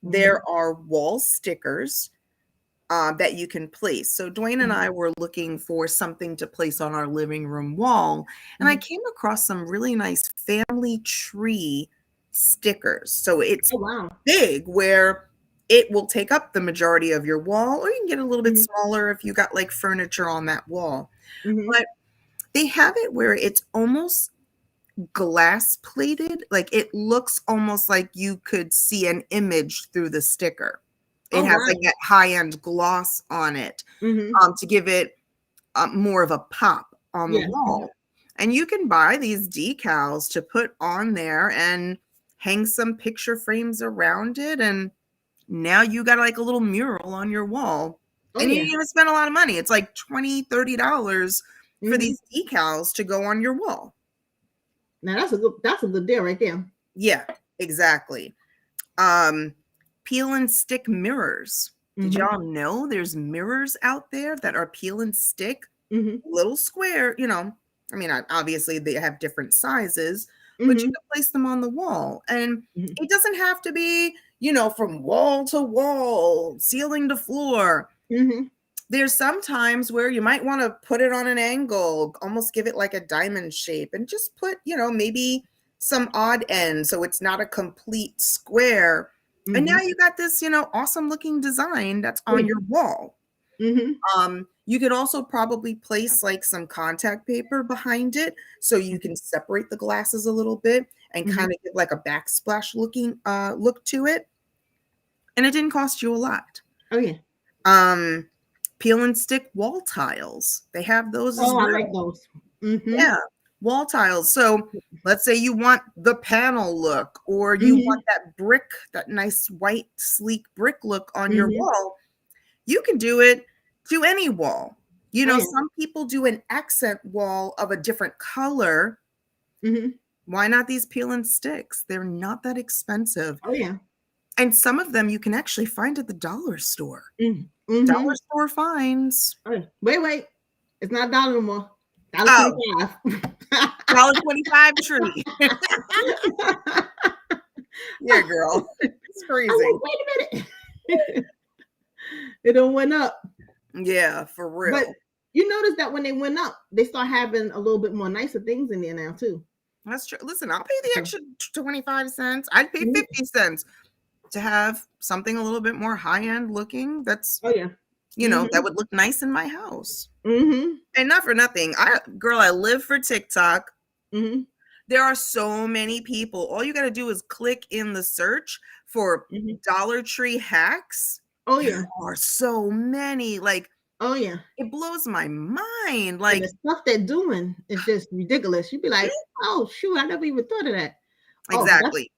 Mhm. there are wall stickers that you can place. So Dwayne and Mhm. I were looking for something to place on our living room wall, and I Mhm. came across some really nice family tree stickers. So it's Oh wow. big where it will take up the majority of your wall, or you can get a little bit Mhm. smaller if you got like furniture on that wall. Mhm. But they have it where it's almost glass plated. Like it looks almost like you could see an image through the sticker. It Oh has wow. like that high end gloss on it Mhm. to give it more of a pop on the Yeah. wall. And you can buy these decals to put on there and hang some picture frames around it. And now you got like a little mural on your wall. Oh And you yeah. didn't even spend a lot of money. It's like $20, $30 for Mhm. these decals to go on your wall. Now that's a good deal right there. Yeah, exactly. Um, peel and stick mirrors. Did Mhm. y'all know there's mirrors out there that are peel and stick? Mhm. Little square. I mean, obviously they have different sizes, but you Mhm. can place them on the wall. And Mhm. it doesn't have to be, from wall to wall, ceiling to floor. Mhm. There's some times where you might want to put it on an angle, almost give it like a diamond shape, and just put, maybe some odd ends so it's not a complete square. And now you got this, awesome looking design that's on your wall. You could also probably place like some contact paper behind it so you can separate the glasses a little bit and kind of give like a backsplash looking look to it. And it didn't cost you a lot. Oh yeah. Peel and stick wall tiles. They have those as well. I like those. Yeah, wall tiles. So let's say you want the panel look, or you want that brick, that nice white sleek brick look on your wall. You can do it to any wall. Some people do an accent wall of a different color. Why not these peel and sticks? They're not that expensive. Oh yeah. And some of them you can actually find at the dollar store. Dollar store finds. Wait. It's not $1 no more. $1.25. $1.25 tree. Yeah, girl. It's crazy. Wait a minute. It don't went up. Yeah, for real. But you notice that when they went up, they start having a little bit more nicer things in there now too. That's true. Listen, I'll pay the extra 25 cents. I'd pay 50 cents to have something a little bit more high-end looking. That's that would look nice in my house. And not for nothing. I live for TikTok. There are so many people. All you got to do is click in the search for Dollar Tree hacks. Oh yeah. There are so many. Like, oh yeah. It blows my mind. Like, and the stuff they're doing is just ridiculous. You'd be like, oh shoot, I never even thought of that. Exactly.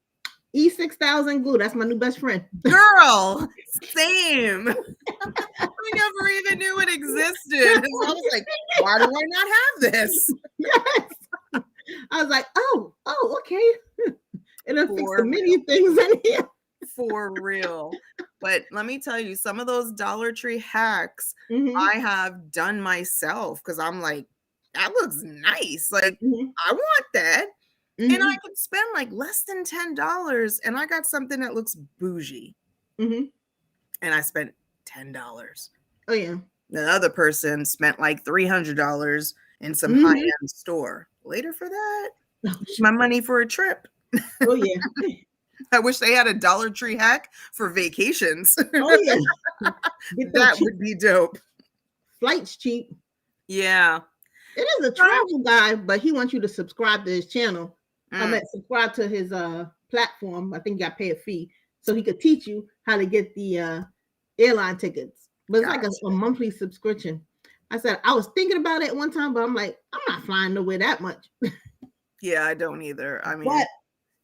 E6000 glue. That's my new best friend. Girl, same. I never even knew it existed. And I was like, why do I not have this? Yes. I was like, oh, okay. It'll fix the many things in here. For real. But let me tell you, some of those Dollar Tree hacks I have done myself because I'm like, that looks nice. Like, I want that. And I could spend like less than $10 and I got something that looks bougie. And I spent $10. Oh, yeah. The other person spent like $300 in some high-end store. Later for that, my money for a trip. Oh, yeah. I wish they had a Dollar Tree hack for vacations. Oh, yeah. That would be dope. Flight's cheap. Yeah. It is a travel guy, but he wants you to subscribe to his channel. Subscribe to his platform. I think you got to pay a fee so he could teach you how to get the airline tickets. But it's like a monthly subscription. I said, I was thinking about it one time, but I'm like, I'm not flying nowhere that much. Yeah, I don't either. I mean, but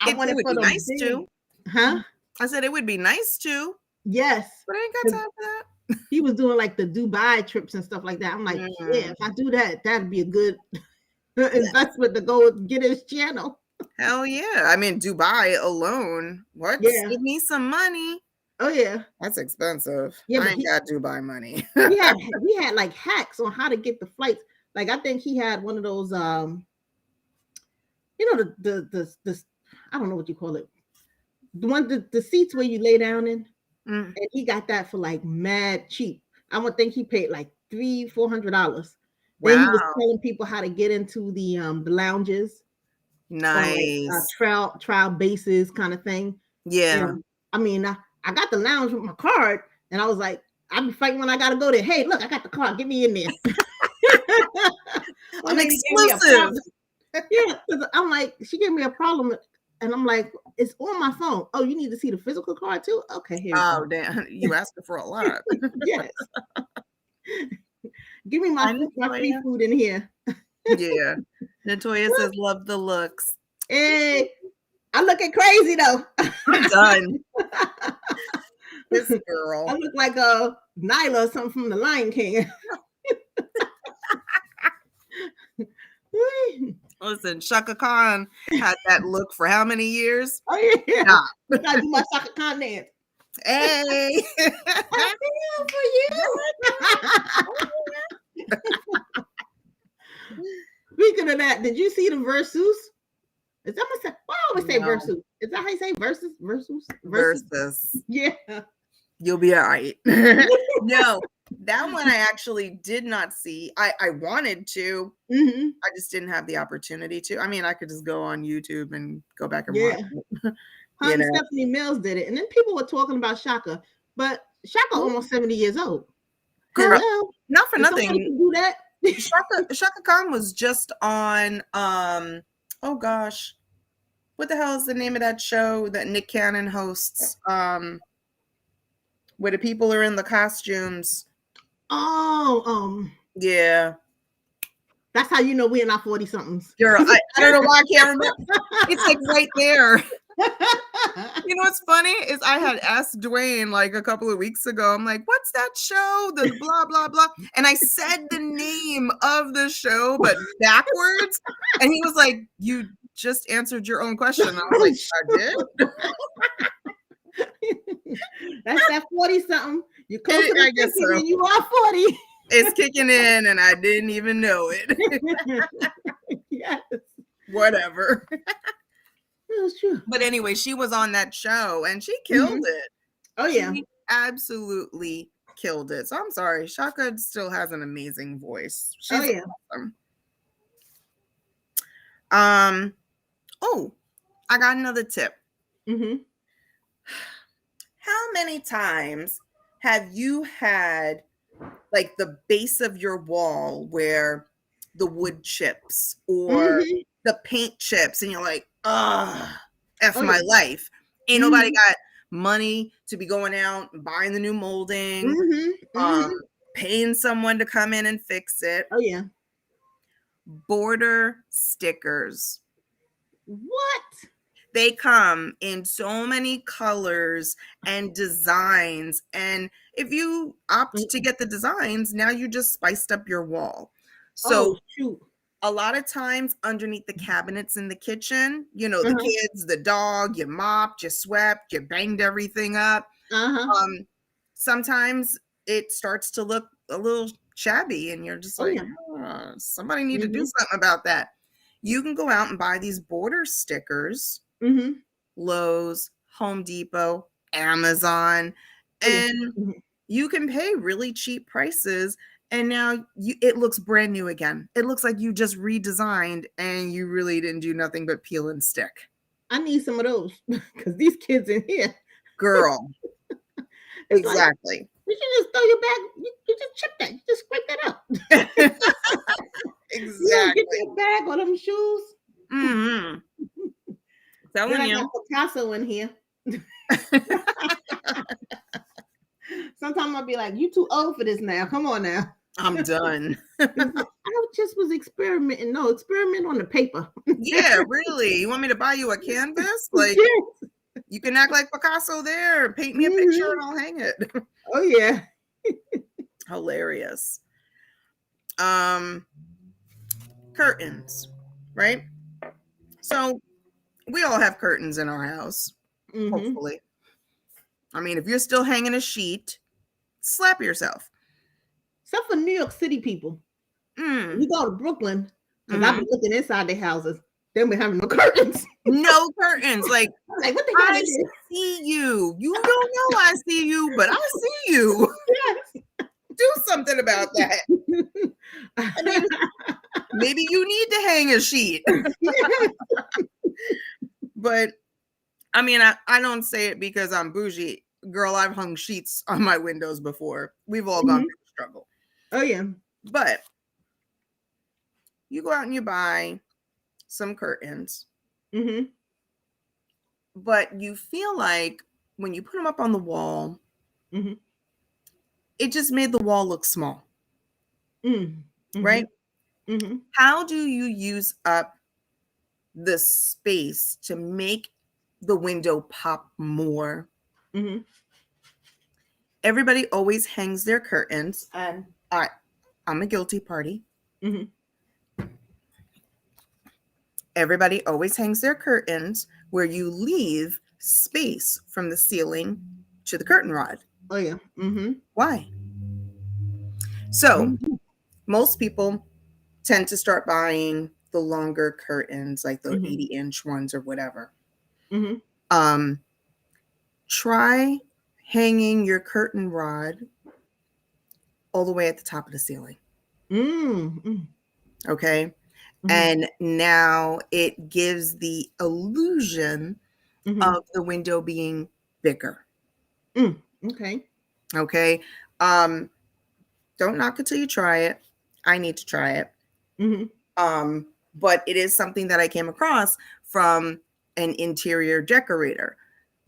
I want it would be nice too. Huh? I said it would be nice too. Yes. But I ain't got time for that. He was doing like the Dubai trips and stuff like that. I'm like, yeah, if I do that, that'd be a good investment to go get his channel. Hell yeah. I mean, Dubai alone. What? Yeah. Save me some money. Oh yeah. That's expensive. Yeah, I ain't got Dubai money. we had like hacks on how to get the flights. Like I think he had one of those the I don't know what you call it. The seats where you lay down in. And he got that for like mad cheap. I would think he paid like $300-$400. Wow. Then he was telling people how to get into the lounges. Nice. Trial bases kind of thing. Yeah. And, I mean, I got the lounge with my card, and I was like, I'll be fighting when I gotta go there. Hey, look, I got the card. Get me in there. I'm exclusive. Yeah, because I'm like, she gave me a problem, and I'm like, it's on my phone. Oh, you need to see the physical card too? Okay, here. Oh, damn, you asking for a lot. Yes. Give me my free food in here. Yeah. Natoya says, love the looks. Hey, I'm looking crazy though. I'm done. This girl. I look like a Nyla or something from the Lion King. Listen, Shaka Khan had that look for how many years? Oh yeah. Nah. I gotta do my Shaka Khan dance. Hey. I feel for you. Speaking of that, did you see the Versus? Is that what I always say Versus? Is that how you say Versus? Versus. Yeah. You'll be all right. No, That one I actually did not see. I wanted to. Mm-hmm. I just didn't have the opportunity to. I mean, I could just go on YouTube and go back and watch Yeah. it. Her You and know. Stephanie Mills did it. And then people were talking about Shaka. But Shaka almost 70 years old. Girl, Hello. not for If somebody nothing. can do that. Shaka Khan was just on oh gosh. What the hell is the name of that show that Nick Cannon hosts? Where the people are in the costumes. Oh, Yeah. that's how you know we're in our 40 somethings. Girl, I don't know why I can't remember. It's like right there. You know what's funny is I had asked Dwayne like a couple of weeks ago. I'm like, what's that show? The blah, blah, blah. And I said the name of the show, but backwards. And he was like, you just answered your own question. I was like, I did? That's that 40 something. You're closer to I guess 50 so. than you are 40. It's kicking in and I didn't even know it. Yes. Whatever. That's true. But anyway, she was on that show and she killed it. Oh, yeah. She absolutely killed it. So I'm sorry. Shaka still has an amazing voice. She's awesome. Oh, I got another tip. Mm-hmm. How many times have you had like the base of your wall where the wood chips or the paint chips and you're like, F my life. Ain't nobody got money to be going out and buying the new molding, paying someone to come in and fix it. Oh, yeah. Border stickers. What? They come in so many colors and designs. And if you opt to get the designs, now you just spiced up your wall. So a lot of times underneath the cabinets in the kitchen, you know, the kids, the dog, you mopped, you swept, you banged everything up. Sometimes it starts to look a little shabby and you're just like, somebody need to do something about that. You can go out and buy these border stickers, Lowe's, Home Depot, Amazon, and you can pay really cheap prices. And now it looks brand new again. It looks like you just redesigned and you really didn't do nothing but peel and stick. I need some of those because these kids in here. Girl. Exactly. Like, you should just throw your bag. You just chip that. You just scrape that up. Exactly. Get your bag or them shoes. Telling you. I got Picasso in here. Sometimes I'll be like, you too old for this now. Come on now. I'm done. I just was experimenting. No, experiment on the paper. Yeah, really. You want me to buy you a canvas? Like, you can act like Picasso there. Paint me a picture and I'll hang it. Oh, yeah. Hilarious. Curtains, right? So we all have curtains in our house, hopefully. I mean, if you're still hanging a sheet, slap yourself. Except for New York City people. You go to Brooklyn, because I've been looking inside their houses. Then we're having no curtains. No curtains. Like what the hell I see you. You don't know I see you, but I see you. Yes. Do something about that. I mean, maybe you need to hang a sheet. But I mean, I don't say it because I'm bougie. Girl, I've hung sheets on my windows before. We've all gone through the struggle. Oh, yeah. But you go out and you buy some curtains. But you feel like when you put them up on the wall, it just made the wall look small. Right? How do you use up the space to make the window pop more? Everybody always hangs their curtains, and I'm a guilty party. Everybody always hangs their curtains where you leave space from the ceiling to the curtain rod. Oh, yeah. Why? So most people tend to start buying the longer curtains, like the 80-inch ones or whatever. Try hanging your curtain rod all the way at the top of the ceiling. Mm. Okay. Mm-hmm. And now it gives the illusion Mm-hmm. of the window being bigger. Okay. Okay. Don't knock it till you try it. I need to try it. Mm-hmm. But it is something that I came across from an interior decorator.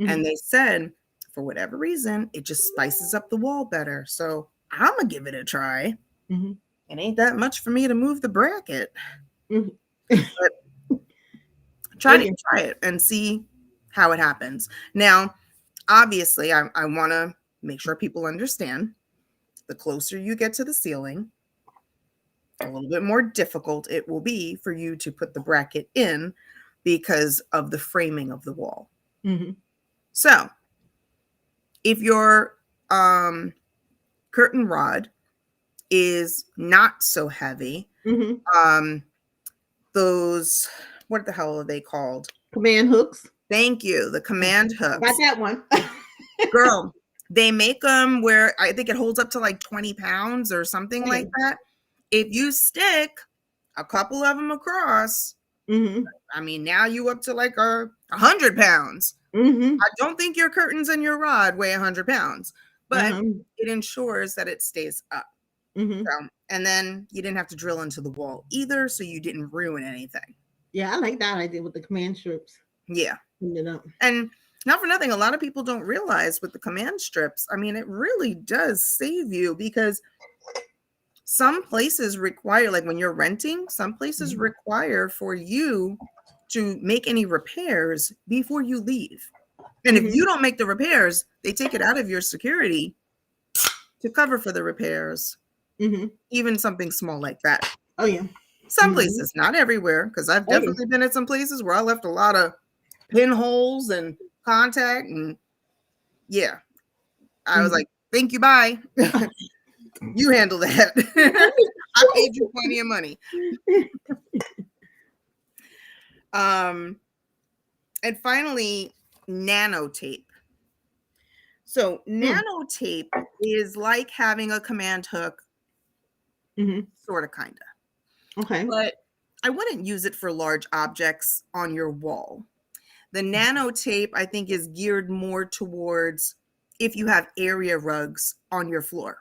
Mm-hmm. And they said, for whatever reason, it just spices up the wall better. So I'm going to give it a try. Mm-hmm. It ain't that much for me to move the bracket. Mm-hmm. But Oh try yeah. it and see how it happens. Now, obviously, I want to make sure people understand the closer you get to the ceiling, a little bit more difficult it will be for you to put the bracket in because of the framing of the wall. Mm-hmm. So, if your curtain rod is not so heavy, Mm-hmm. those, what the hell are they called? Command hooks. Thank you, the command I got hooks. that one. Girl, they make them where I think it holds up to like 20 pounds or something like that. If you stick a couple of them across, Mm-hmm. I mean, now you up to like 100 pounds. Mm-hmm. I don't think your curtains and your rod weigh 100 pounds, but Uh-huh. it ensures that it stays up. Mm-hmm. So, and then you didn't have to drill into the wall either, so you didn't ruin anything. Yeah, I like that idea with the command strips. Yeah. Putting it up. And not for nothing, a lot of people don't realize with the command strips, I mean, it really does save you because some places require, like when you're renting, some places require for you to make any repairs before you leave. And if you don't make the repairs, they take it out of your security to cover for the repairs, even something small like that. Oh yeah. Some places, not everywhere, because I've Oh, yeah. definitely been at some places where I left a lot of pinholes and contact, and yeah, I was like, thank you, bye. You handle that. I paid you plenty of money. And finally, nanotape. So nanotape is like having a command hook, sort of, kind of. Okay. But I wouldn't use it for large objects on your wall. The nanotape, I think, is geared more towards if you have area rugs on your floor.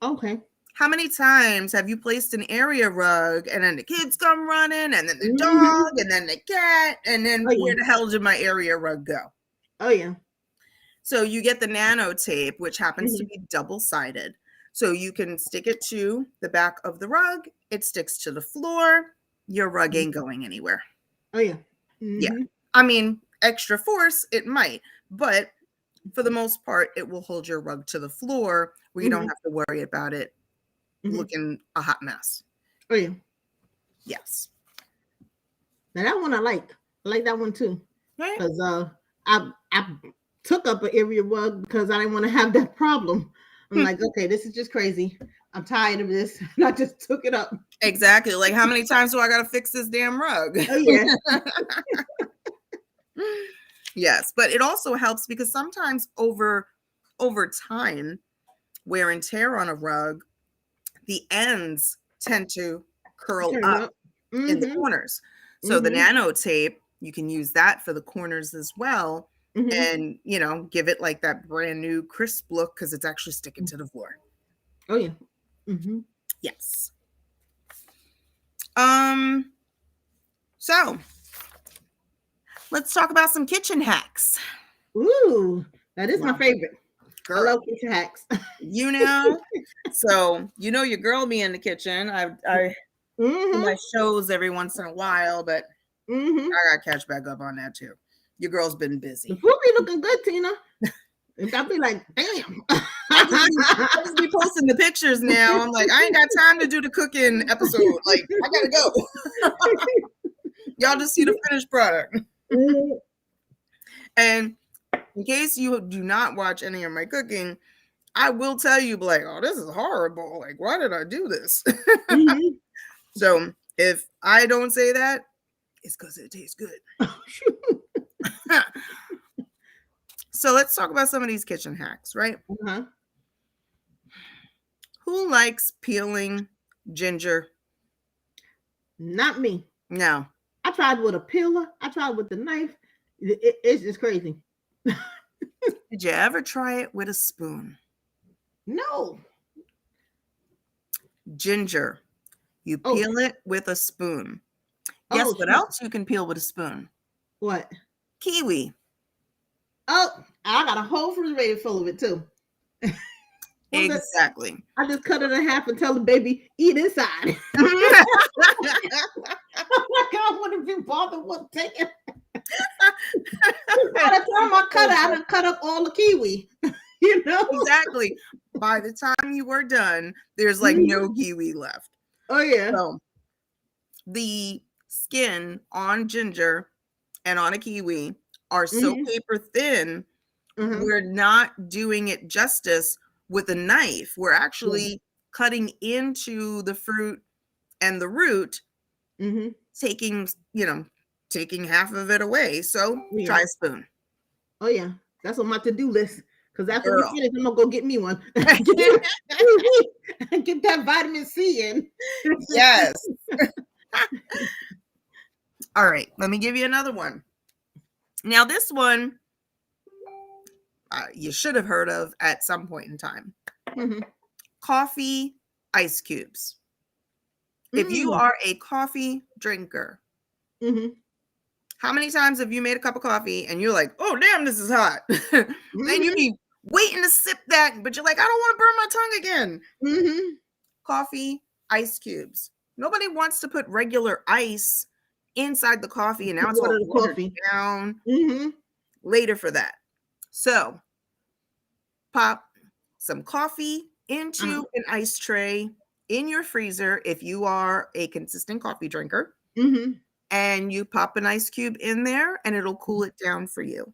Okay. How many times have you placed an area rug and then the kids come running and then the dog and then the cat and then where the hell did my area rug go? Oh yeah. So you get the nanotape, which happens to be double-sided. So you can stick it to the back of the rug. It sticks to the floor. Your rug ain't going anywhere. Oh yeah. Yeah. I mean, extra force, it might, but for the most part, it will hold your rug to the floor where you don't have to worry about it looking a hot mess. Oh yeah. Yes. Now that one I like. I like that one too. Right. Because I took up an area rug because I didn't want to have that problem. I'm like, okay, this is just crazy. I'm tired of this. And I just took it up. Exactly. Like, how many times do I gotta fix this damn rug? Oh yeah. Yes, but it also helps because sometimes over time, wear and tear on a rug, the ends tend to curl up in the corners. So the nanotape, you can use that for the corners as well, and give it like that brand new crisp look because it's actually sticking to the floor. Oh yeah. Yes. So let's talk about some kitchen hacks. Ooh, that is my favorite. Girl. I love kitchen hacks. So your girl be in the kitchen. I do my shows every once in a while, but I gotta catch back up on that too. Your girl's been busy. The food be looking good, Tina. I'll be like, damn. I just be posting the pictures now. I'm like, I ain't got time to do the cooking episode. Like, I gotta go. Y'all just see the finished product. And in case you do not watch any of my cooking, I will tell you, like, oh, this is horrible. Like, why did I do this? So if I don't say that, it's because it tastes good. So let's talk about some of these kitchen hacks, right? Who Who likes peeling ginger? Not me. No. I tried with a peeler. I tried with the knife. It's just crazy. Did you ever try it with a spoon? No. Ginger. You Oh, peel it with a spoon. Guess oh, what shoot. else you can peel with a spoon? What? Kiwi. Oh, I got a whole refrigerator full of it too. Exactly. I just cut it in half and tell the baby, eat inside. I'm like, I wouldn't be bothered with taking. By the time I cut it, I done cut up all the kiwi. You know? Exactly. By the time you were done, there's like no kiwi left. Oh yeah. So the skin on ginger and on a kiwi are so paper thin, we're not doing it justice with a knife. We're actually cutting into the fruit and the root, taking half of it away. So try a spoon. Oh yeah, that's on my to-do list. Because after Girl. we finish, I'm gonna go get me one. Get that vitamin C in. Yes. All right, let me give you another one. Now, this one you should have heard of at some point in time. Coffee ice cubes. If you are a coffee drinker, how many times have you made a cup of coffee and you're like, oh, damn, this is hot? Then you be waiting to sip that, but you're like, I don't want to burn my tongue again. Coffee ice cubes. Nobody wants to put regular ice inside the coffee, and now it's all watered down later for that. So pop some coffee into an ice tray in your freezer if you are a consistent coffee drinker, and you pop an ice cube in there and it'll cool it down for you.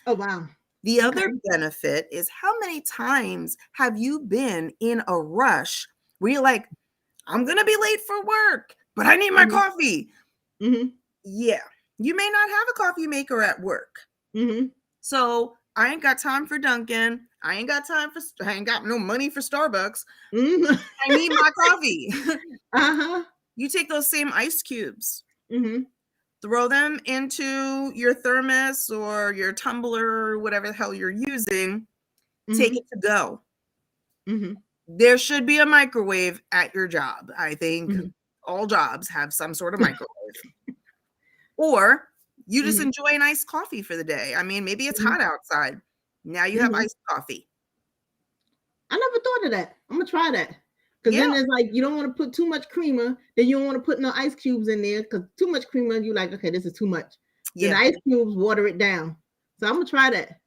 Oh, wow. The other benefit is, how many times have you been in a rush where you're like, I'm going to be late for work, but I need my coffee. Yeah. You may not have a coffee maker at work. So I ain't got time for Dunkin'. I ain't got no money for Starbucks. I need my coffee. You take those same ice cubes, throw them into your thermos or your tumbler or whatever the hell you're using, take it to go. There should be a microwave at your job. I think all jobs have some sort of microwave. Or you just enjoy an iced coffee for the day. I mean, maybe it's hot outside. Now you have iced coffee. I never thought of that. I'm going to try that. Because then it's like, you don't want to put too much creamer. Then you don't want to put no ice cubes in there. Because too much creamer, you're like, okay, this is too much. Then the ice cubes water it down. So I'm going to try that.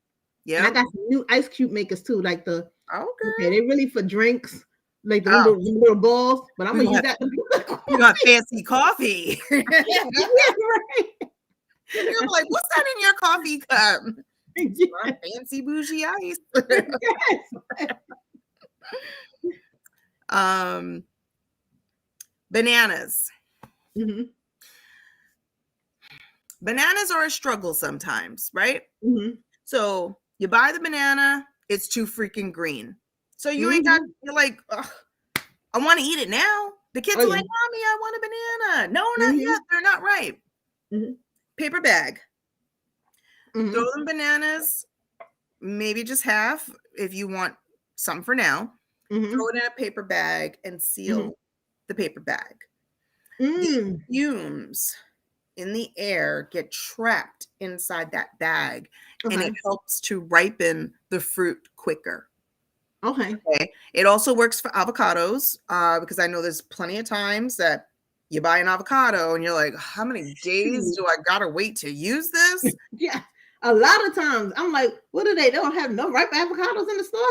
Yeah. I got some new ice cube makers too. Like the, okay, they're really for drinks. Like the little balls. But I'm going to use that. You got fancy coffee. Yeah, right. You're like, what's that in your coffee cup? Fancy bougie ice. Bananas. Bananas are a struggle sometimes, right? So you buy the banana, it's too freaking green. So you ain't got, you're like, I want to eat it now. The kids are like, Mommy, I want a banana. No, not yet. They're not ripe. Paper bag. Throw them bananas, maybe just half if you want some for now. Throw it in a paper bag and seal the paper bag. The fumes in the air get trapped inside that bag, and it helps to ripen the fruit quicker. Okay. It also works for avocados, because I know there's plenty of times that you buy an avocado and you're like, how many days do I gotta wait to use this? Yeah. A lot of times I'm like, what do they don't have no ripe avocados in the store?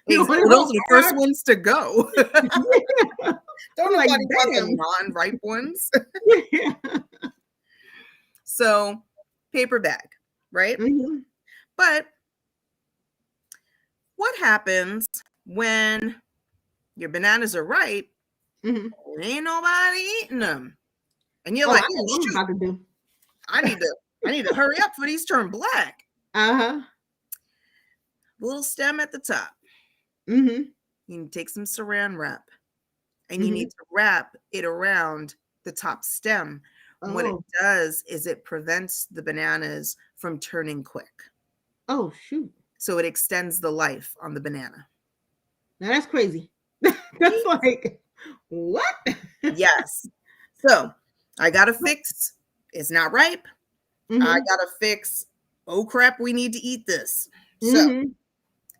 Those are the first ones to go. Don't nobody want the non-ripe ones. So paper bag, right? But what happens when your bananas are ripe and ain't nobody eating them? And you're like, oh, shoot, I need to hurry up for these turn black. Little stem at the top. You need to take some saran wrap and you Mhm. need to wrap it around the top stem. And what it Oh. does is it prevents the bananas from turning quick. Oh, shoot. So it extends the life on the banana. Now that's crazy. That's like, what? Yes. So I got to fix, it's not ripe. I Mhm. got to fix, oh crap, we need to eat this. So Mhm.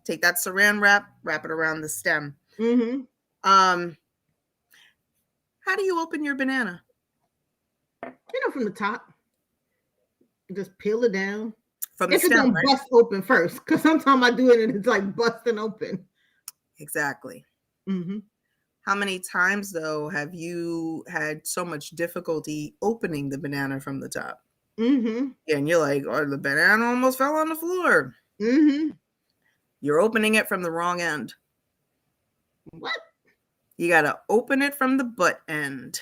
take that saran wrap, wrap it around the stem. Mhm. Um, how do you open your banana? From the top, just peel it down. From the If it stem, don't right? bust open first, because sometimes I do it and it's like busting open. Exactly. Mhm. How many times, though, have you had so much difficulty opening the banana from the top? Mhm. And you're like, oh, the banana almost fell on the floor. Mhm. You're opening it from the wrong end. What? You got to open it from the butt end.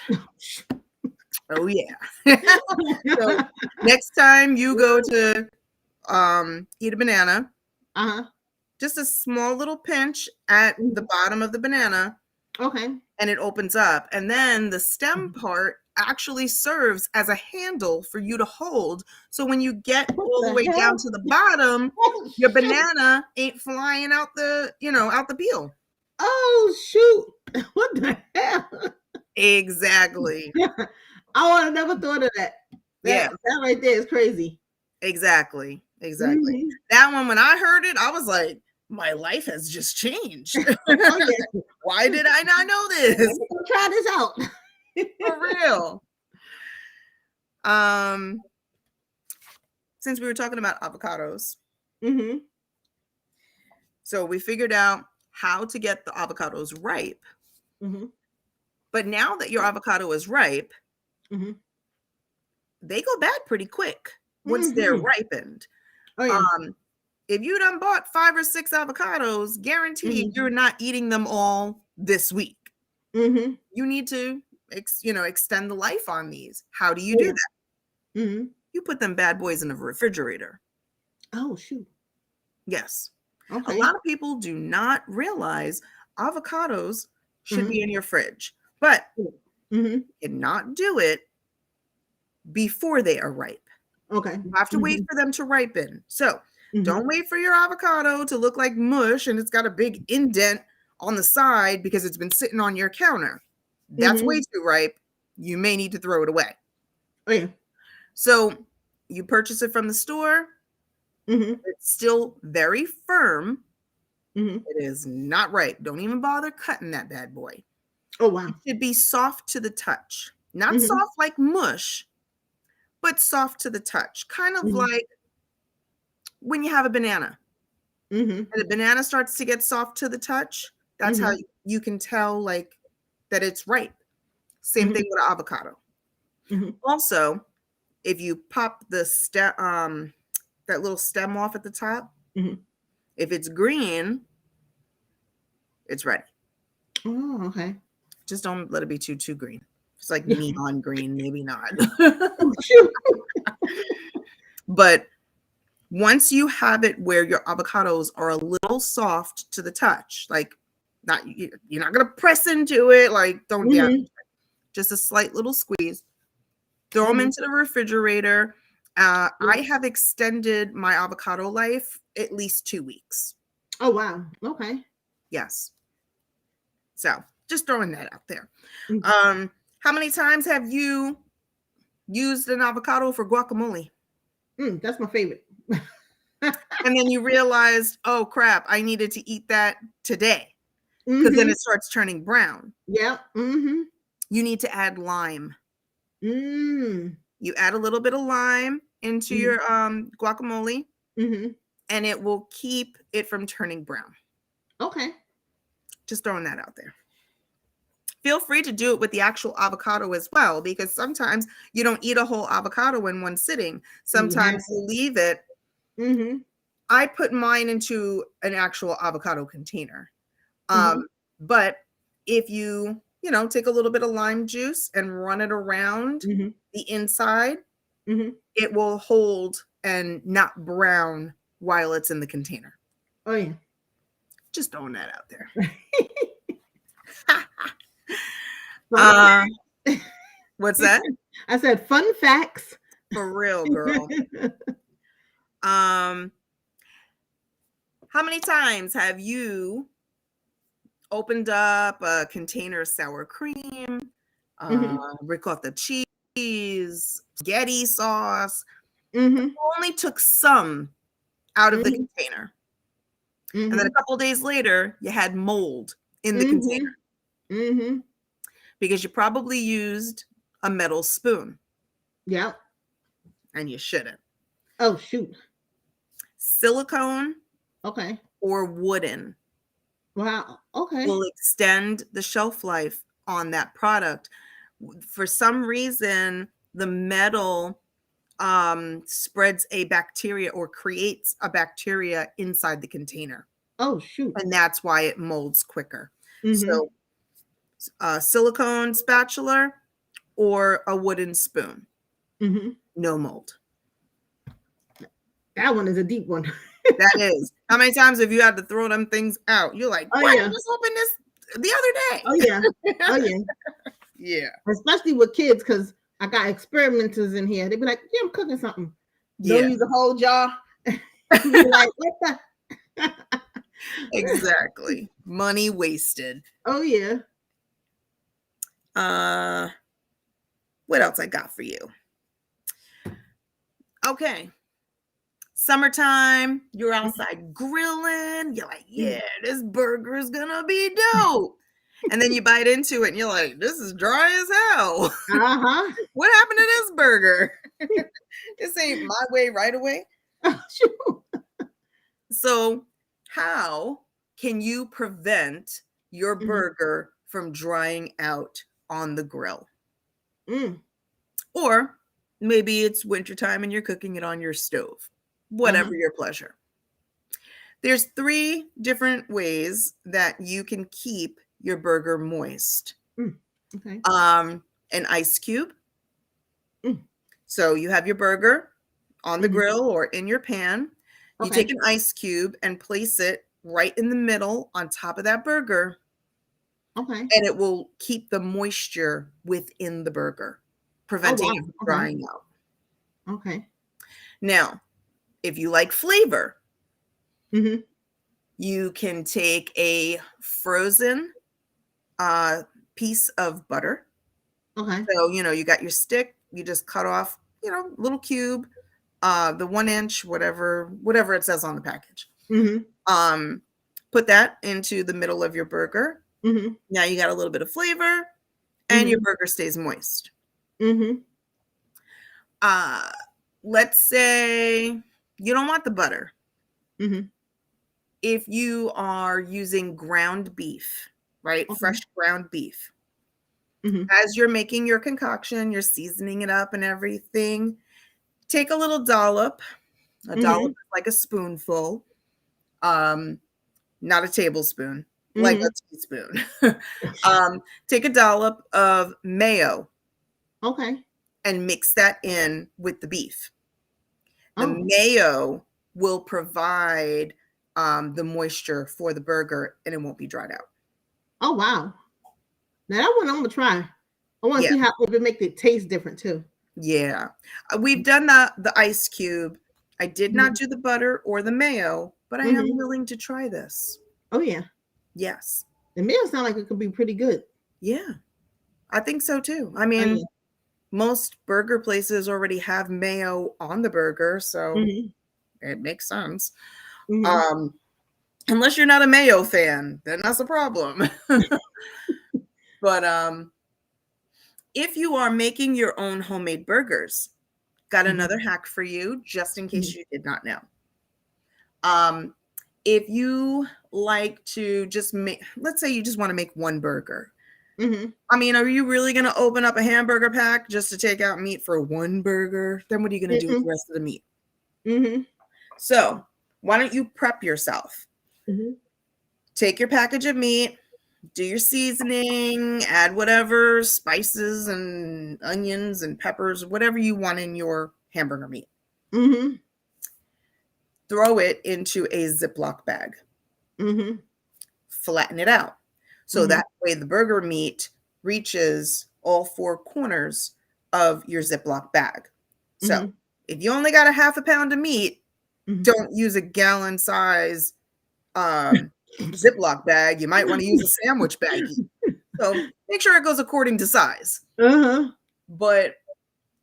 Oh, yeah. So next time you go to eat a banana, Uh-huh. just a small little pinch at the Mhm. bottom of the banana Okay. and it opens up. And then the stem part actually serves as a handle for you to hold. So when you get What all the the way down hell? to the bottom, Oh, your shoot. banana ain't flying out the, out the peel. Oh, shoot. What the hell? Exactly. I would have never thought of that. Yeah, That right there is crazy. exactly. Exactly. Mhm. That one, when I heard it, I was like, my life has just changed. Oh, yeah. Why did I not know Let this? me go try this out. For real. Um, since we were talking about avocados, Mhm. so we figured out how to get the avocados ripe. Mhm. But now that your avocado is ripe, Mhm. they go bad pretty quick once they're Mhm. ripened. Oh, yeah. Um, if you done bought 5 or 6 avocados, guaranteed Mhm. you're not eating them all this week. Mhm. You need to, extend the life on these. How do you Oh, do yeah. that? Mhm. You put them bad boys in the refrigerator. Oh, shoot. Yes. A Okay. lot of people do not realize avocados should be Mhm. in your fridge, but Mhm. you cannot do it before they are ripe. Okay. You have to wait Mhm. for them to ripen. So Mhm. don't wait for your avocado to look like mush and it's got a big indent on the side because it's been sitting on your counter. That's way Mhm. too ripe. You may need to throw it away. Oh, yeah. So you purchase it from the store. Mhm. It's still very firm. Mhm. It is not ripe. Don't even bother cutting that bad boy. Oh, It wow. should be soft to the touch. Not Mhm. soft like mush, but soft to the touch. Kind of Mhm. like when you have a banana. Mhm. And the banana starts to get soft to the touch. That's how Mhm. you can tell like that it's ripe. Same thing Mhm. with avocado. Mhm. Also, if you pop the stem that little stem off at the top, Mhm. if it's green, it's ready. Oh, okay. Just don't let it be too green. It's like Yeah. neon green, maybe not. Oh, shoot. But once you have it where your avocados are a little soft to the touch, like you're not gonna press into it, like don't damage Mhm. it. Just a slight little squeeze. Throw them Mhm. into the refrigerator. Yeah. I have extended my avocado life at least 2 weeks. Oh, wow. Okay. Yes. So just throwing that out there. Mm. How many times have you used an avocado for guacamole? That's my favorite. And then you realized, oh crap, I needed to eat that today because then Mhm. it starts turning brown. Yeah. Mhm. You need to add lime. Mm. You add a little bit of lime into Mhm. your guacamole Mhm. and it will keep it from turning brown. Okay. Just throwing that out there. Feel free to do it with the actual avocado as well, because sometimes you don't eat a whole avocado in one sitting. You have Sometimes you leave it. Mhm. I put mine into an actual avocado container. Mhm. But if you take a little bit of lime juice and run it around Mhm. the inside, Mhm. it will hold and not brown while it's in the container. Oh, yeah. Just throwing that out there. Fun Uh, facts. what's that? I said fun facts. For real, girl. Um, how many times have you opened up a container of sour cream, Mhm. ricotta cheese, spaghetti sauce? Mhm. You only took some out of the Mhm. container. And then a Mhm. couple days later, you had mold in the container Mhm. Mhm. because you probably used a metal spoon Yep. and you shouldn't. Oh shoot. Silicone Okay. or wooden Wow. Okay. will extend the shelf life on that product. For some reason, the metal spreads a bacteria or creates a bacteria inside the container. Oh shoot. And that's why it molds quicker. Mhm. So, a silicone spatula or a wooden spoon, Mhm. no mold. That one is a deep one. That is. How many times have you had to throw them things out? You're like, Oh what? I yeah. just opened this the other Oh yeah. day. Oh yeah. Yeah. Especially with kids, because I got experimenters in here. They be like, "Yeah, I'm cooking something." Yeah, Don't use a whole jar. Be like, "What the?" exactly. Money wasted. Oh yeah. Uh, what else I got for you? Okay. Summertime, you're outside grilling. You're like, yeah, this burger is gonna be dope. And then you bite into it and you're like, this is dry as hell. Uh huh. What happened to this burger? This ain't my way right away. Oh, shoot. So, how can you prevent your Mhm. burger from drying out on the grill? Mm. Or maybe it's wintertime and you're cooking it on your stove, Uh-huh. whatever your pleasure. There's 3 different ways that you can keep your burger moist. Mm. Okay. An ice cube. Mm. So you have your burger on the Mhm. grill or in your pan. You take Okay. an ice cube and place it right in the middle on top of that burger, Okay. and it will keep the moisture within the burger, Oh preventing wow. it from Okay. drying out. Okay. Now, if you like flavor, Mhm. you can take a frozen uh, piece of butter. Okay. So, you got your stick, you just cut off, little cube, the 1 inch, whatever it says on the package. Mhm. Um, put that into the middle of your burger. Mhm. Now you got a little bit of flavor and your Mhm. burger stays moist. Mhm. Uh, let's say you don't want the butter. Mhm. If you are using ground beef, right? Okay. Fresh ground beef. Mhm. As you're making your concoction, you're seasoning it up and everything. Take a little dollop. A dollop Mhm. is like a spoonful, um, not a tablespoon, like a Mhm. teaspoon. Take a dollop of mayo Okay. and mix that in with the beef. The Oh. mayo will provide the moisture for the burger and it won't be dried out. Oh wow. Now that one I'm gonna try. I want to Yeah, see how if it make it taste different too. yeah. We've done the ice cube. I did not Mhm. do the butter or the mayo, but I am Mhm. willing to try this. Oh yeah. Yes. The meal sound like it could be pretty good. Yeah, I think so too. I Oh mean, yeah. most burger places already have mayo on the burger, so Mhm. it makes sense. Mhm. Um, unless you're not a mayo fan, then that's a problem. But if you are making your own homemade burgers, got Mhm. another hack for you, just in case Mhm. you did not know. Um, if you like to just make, let's say you just want to make one burger. Mhm. I mean, are you really going to open up a hamburger pack just to take out meat for one burger? Then what are you going to do with the Mhm. rest of the meat? Mhm. So, why don't you prep yourself? Mhm. Take your package of meat, do your seasoning, add whatever spices and onions and peppers, whatever you want in your hamburger meat. Mhm. Throw it into a Ziploc bag. Mhm. Flatten it out. So Mhm. that way the burger meat reaches all four corners of your Ziploc bag. So Mhm. if you only got a half a pound of meat, Mhm. don't use a gallon size Ziploc bag. You might want to use a sandwich baggie. So make sure it goes according to size. Uh-huh. But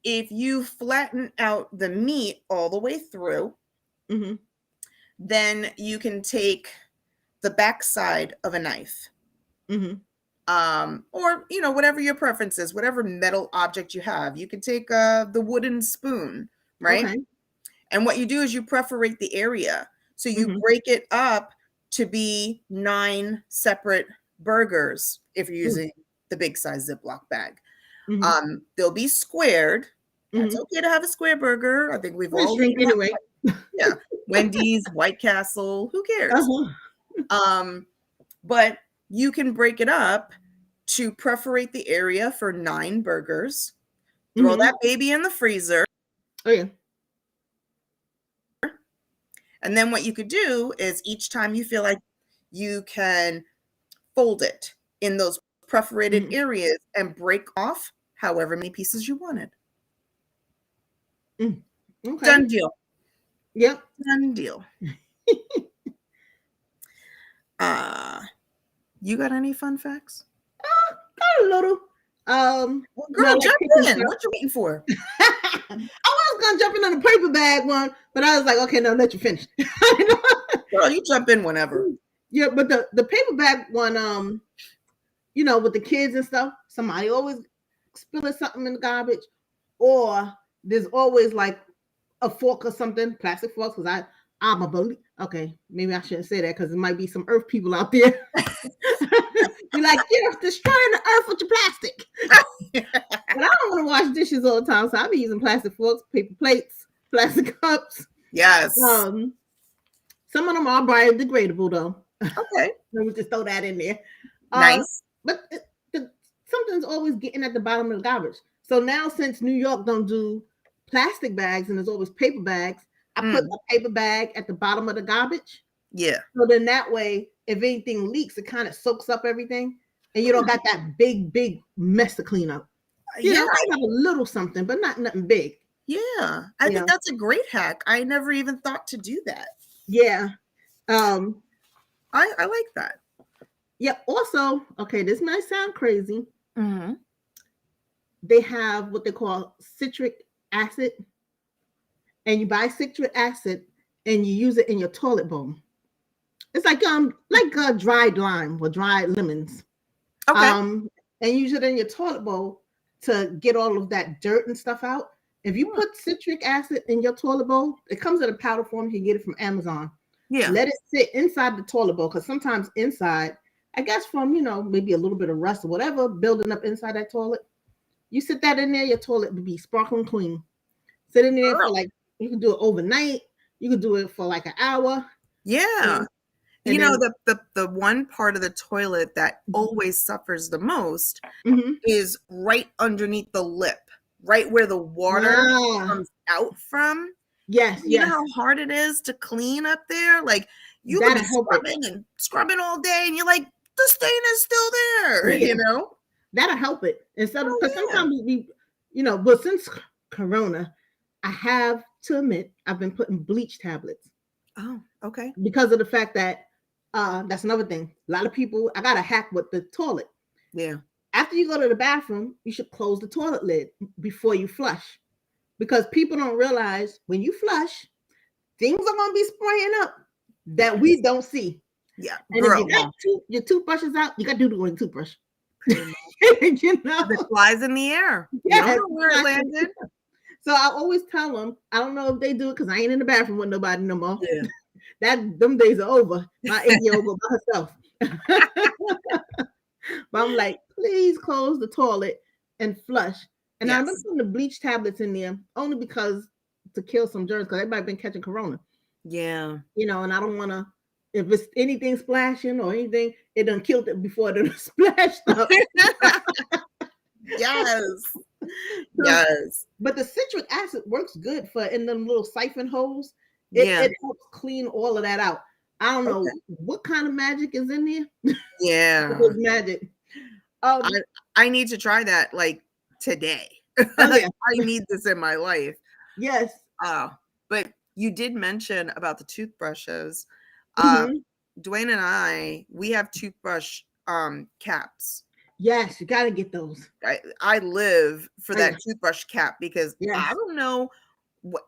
if you flatten out the meat all the way through, Mhm. then you can take the backside of a knife, Mhm. or whatever your preference is, whatever metal object you have. You can take the wooden spoon, right? Okay. And what you do is you perforate the area. So you Mhm. break it up to be 9 separate burgers if you're Mm. using the big size Ziploc bag. Mhm. They'll be squared. That's Mhm. okay to have a square burger. I think we've Let's all drink eaten that. anyway. Yeah. Wendy's, White Castle, who cares? Uh-huh. But you can break it up to perforate the area for 9 burgers. Throw Mhm. that baby in the freezer. Oh yeah. And then what you could do is each time you feel like you can fold it in those perforated Mhm. areas and break off however many pieces you wanted. Mm. Okay. Done deal. Yep. Done deal. Uh, you got any fun facts? Got a little. Well, You know, I girl, like jump cooking in. stuff. What you waiting for? I was gonna jump in on the paper bag one, but I was like, okay, no, let you finish. Girl, you jump in whenever. Yeah, but the paper bag one, with the kids and stuff, somebody always spilling something in the garbage, or there's always like a fork or something, plastic forks. Because I'm a believer. Okay, maybe I shouldn't say that because there might be some earth people out there. Be like, you're destroying the earth with your plastic. But I don't want to wash dishes all the time, so I'll be using plastic forks, paper plates, plastic cups. Yes. Some of them are biodegradable though. Okay. Let me just throw that in there. Nice. But something's always getting at the bottom of the garbage. So now, since New York don't do plastic bags and there's always paper bags, I put a paper bag at the bottom of the garbage. Yeah. So then that way, if anything leaks, it kind of soaks up everything, and you don't got that big mess to clean up. Yeah. I have a little something, but not nothing big. Yeah. I think that's a great hack. I never even thought to do that. Yeah. I like that. Yeah. Also, okay, this might sound crazy. Mm-hmm. They have what they call citric acid, and you buy citric acid and you use it in your toilet bowl. It's like dried lime or dried lemons. Okay. And use it in your toilet bowl to get all of that dirt and stuff out. If you put citric acid in your toilet bowl, it comes in a powder form. You can get it from Amazon. Yeah. Let it sit inside the toilet bowl, because sometimes inside, I guess from maybe a little bit of rust or whatever building up inside that toilet. You sit that in there, your toilet will be sparkling clean. Sit in there for you can do it overnight. You can do it for like an hour. Yeah. And then, the one part of the toilet that always suffers the most is right underneath the lip, right where the water comes out from. Yes. You know how hard it is to clean up there? Like, you could be scrubbing and scrubbing all day, and you're like, the stain is still there, That'll help it. Instead of, because sometimes but since Corona, I have to admit, I've been putting bleach tablets. Oh, okay. Because of the fact that that's another thing. A lot of people, I got a hack with the toilet. Yeah. After you go to the bathroom, you should close the toilet lid before you flush. Because people don't realize when you flush, things are going to be spraying up that we don't see. Yeah. And if you got your toothbrushes out, you got to do the with toothbrush. It flies in the air. Yeah, you don't know where it landed. So I always tell them, I don't know if they do it because I ain't in the bathroom with nobody no more. Yeah. Them days are over. My 8-year-old go by herself. But I'm like, please close the toilet and flush. And I've been putting the bleach tablets in there only because to kill some germs, because everybody been catching Corona. Yeah. And I don't want to, if it's anything splashing or anything, it done killed it before it done splashed up. Yes. Yes. But the citric acid works good for in them little siphon holes. It helps clean all of that out. I don't know what kind of magic is in there. Yeah. It's magic. I need to try that like today. Oh yeah. I need this in my life. Yes. Uh, but you did mention about the toothbrushes. Uh, Hmm. Dwayne and we have toothbrush caps. Yes, you gotta get those. I live for Oh yeah. that toothbrush cap because I Yes. don't know what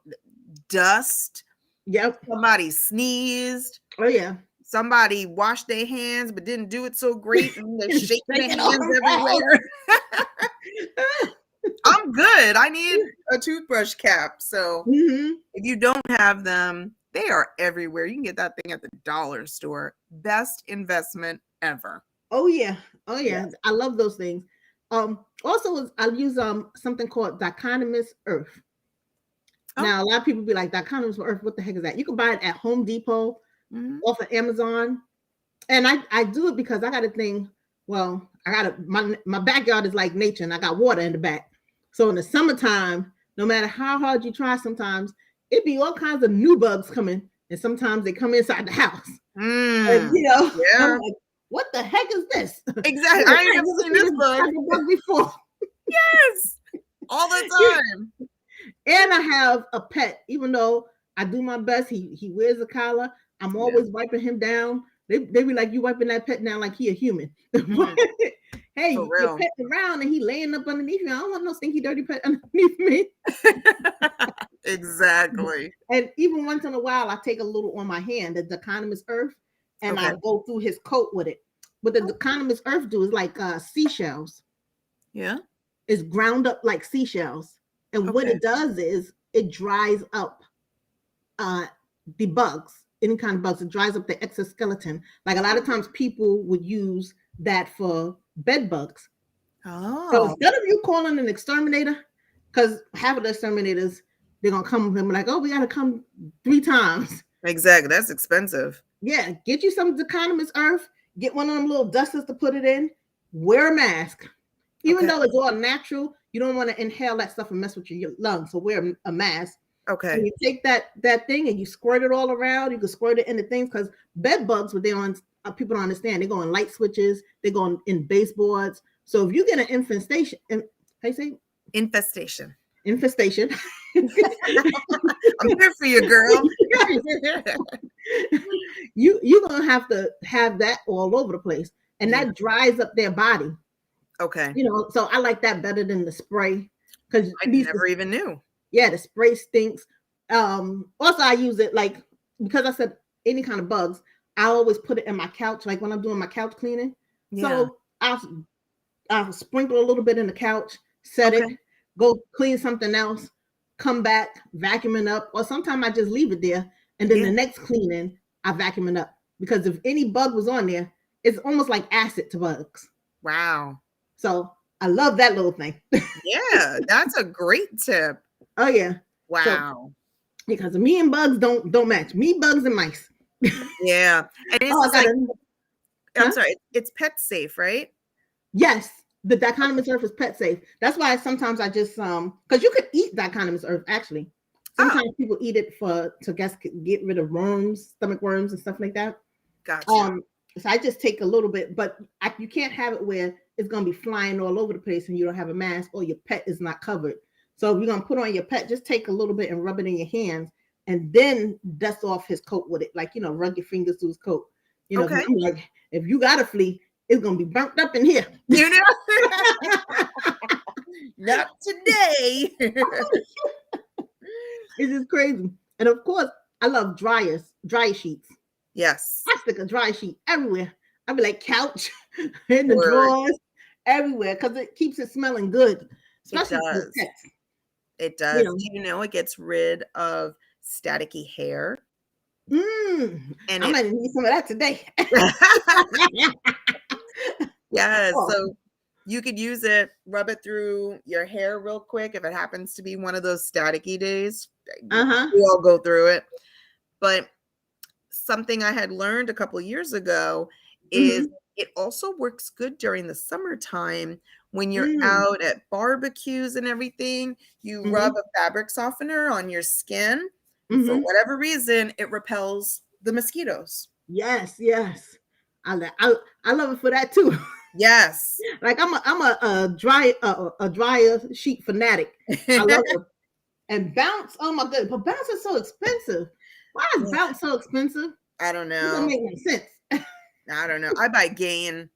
dust, Yep. somebody sneezed, Oh yeah. somebody washed their hands but didn't do it so great, and they're shaking Shake their it all hands around. everywhere. I'm good. I need a toothbrush cap. So Hmm. if you don't have them, they are everywhere. You can get that thing at the dollar store. Best investment ever. Oh yeah. Oh Yeah. yeah. I love those things. Also I use something called dichotomous earth. Oh. Now a lot of people be like, dichotomous earth, what the heck is that? You can buy it at Home Depot, Mhm. off of Amazon. And I do it because I got a thing. Well, I got my backyard is like nature, and I got water in the back. So in the summertime, no matter how hard you try, sometimes it be all kinds of new bugs coming, and sometimes they come inside the house. And Mm. I'm Yeah. like, what the heck is this? Exactly. Like, I ain't I've never never seen seen this this bug. type of bug before. Yes. All the time. And I have a pet, even though I do my best. He wears a collar. I'm Yeah. always wiping him down. They be like, you wiping that pet down like he a human. Mhm. For Hey, your real. pet's around and he laying up underneath you. I don't want no stinky, dirty pet underneath me. Exactly. And even once in a while, I take a little on my hand, the dichotomous earth, and I Okay. go through his coat with it. What the dichotomous earth do is like seashells. Yeah. It's ground up like seashells. And what Okay. it does is it dries up uh, the bugs, any kind of bugs. It dries up the exoskeleton. Like a lot of times people would use that for bed bugs. So Oh. instead of you calling an exterminator, because half of the exterminators, they're going to come and be like, oh, we got to come 3 times. Exactly. That's expensive. Yeah, get you some dichotomous earth, get one of them little dusters to put it in, wear a mask. Even Okay. though it's all natural, you don't want to inhale that stuff and mess with your lungs. So wear a mask. And Okay. you take that thing and you squirt it all around. You can squirt it into things because bed bugs, what they on people don't understand. They go on light switches. They go in baseboards. So if you get an infestation, how you say Infestation. infestation, I'm here for you, girl. you're gonna have to have that all over the place, and Yeah. that dries up their body. Okay. So I like that better than the spray because I never even knew. yeah, the spray stinks. Also I use it like because I said any kind of bugs, I always put it in my couch, like when I'm doing my couch cleaning. Yeah. So I'll sprinkle a little bit in the couch, set it, Okay. go clean something else, come back, vacuum it up, or sometimes I just leave it there, and then Yeah. the next cleaning I vacuum it up because if any bug was on there, it's almost like acid to bugs. Wow. So I love that little thing. Yeah, that's a great tip. Oh yeah. So Wow. because me and bugs don't match. Me, bugs, and mice. Yeah. And is Oh, I this got like, a I'm huh? sorry, it's pet safe, right? Yes, the Okay. dichotomous earth is pet safe. That's why sometimes I just because you could eat dichotomous earth actually. Oh, Sometimes people eat it to guess get rid of worms, stomach worms, and stuff like that. gotcha. Um, so I just take a little bit, but you can't have it where it's gonna be flying all over the place and you don't have a mask or your pet is not covered. So if you're gonna put on your pet, just take a little bit and rub it in your hands, and then dust off his coat with it, like rub your fingers through his coat. Okay. I'm like, if you got a flea, it's gonna be burnt up in here. You know, not today. It's just crazy. And of course, I love dry sheets. Yes. I stick a dry sheet everywhere. I be like couch, in the Word. drawers, everywhere, because it keeps it smelling good, It especially with does. pets. It You does. know, Do you know it gets rid of staticky hair? And I it might need some of that today. yes, Oh, so you could use it, rub it through your hair real quick if it happens to be one of those staticky days. uh-huh. We all go through it. But something I had learned a couple years ago is Mm-hmm. it also works good during the summertime when you're Mm, out at barbecues and everything. You rub mm-hmm. a fabric softener on your skin, and for Mm-hmm. whatever reason, it repels the mosquitoes. Yes, yes. I love it for that too. Yes. Like I'm a dryer sheet fanatic. I love it. And Bounce, oh my goodness, but Bounce is so expensive. Why is Yeah, Bounce so expensive? I don't It doesn't know. make any sense. I don't know. I buy Gain.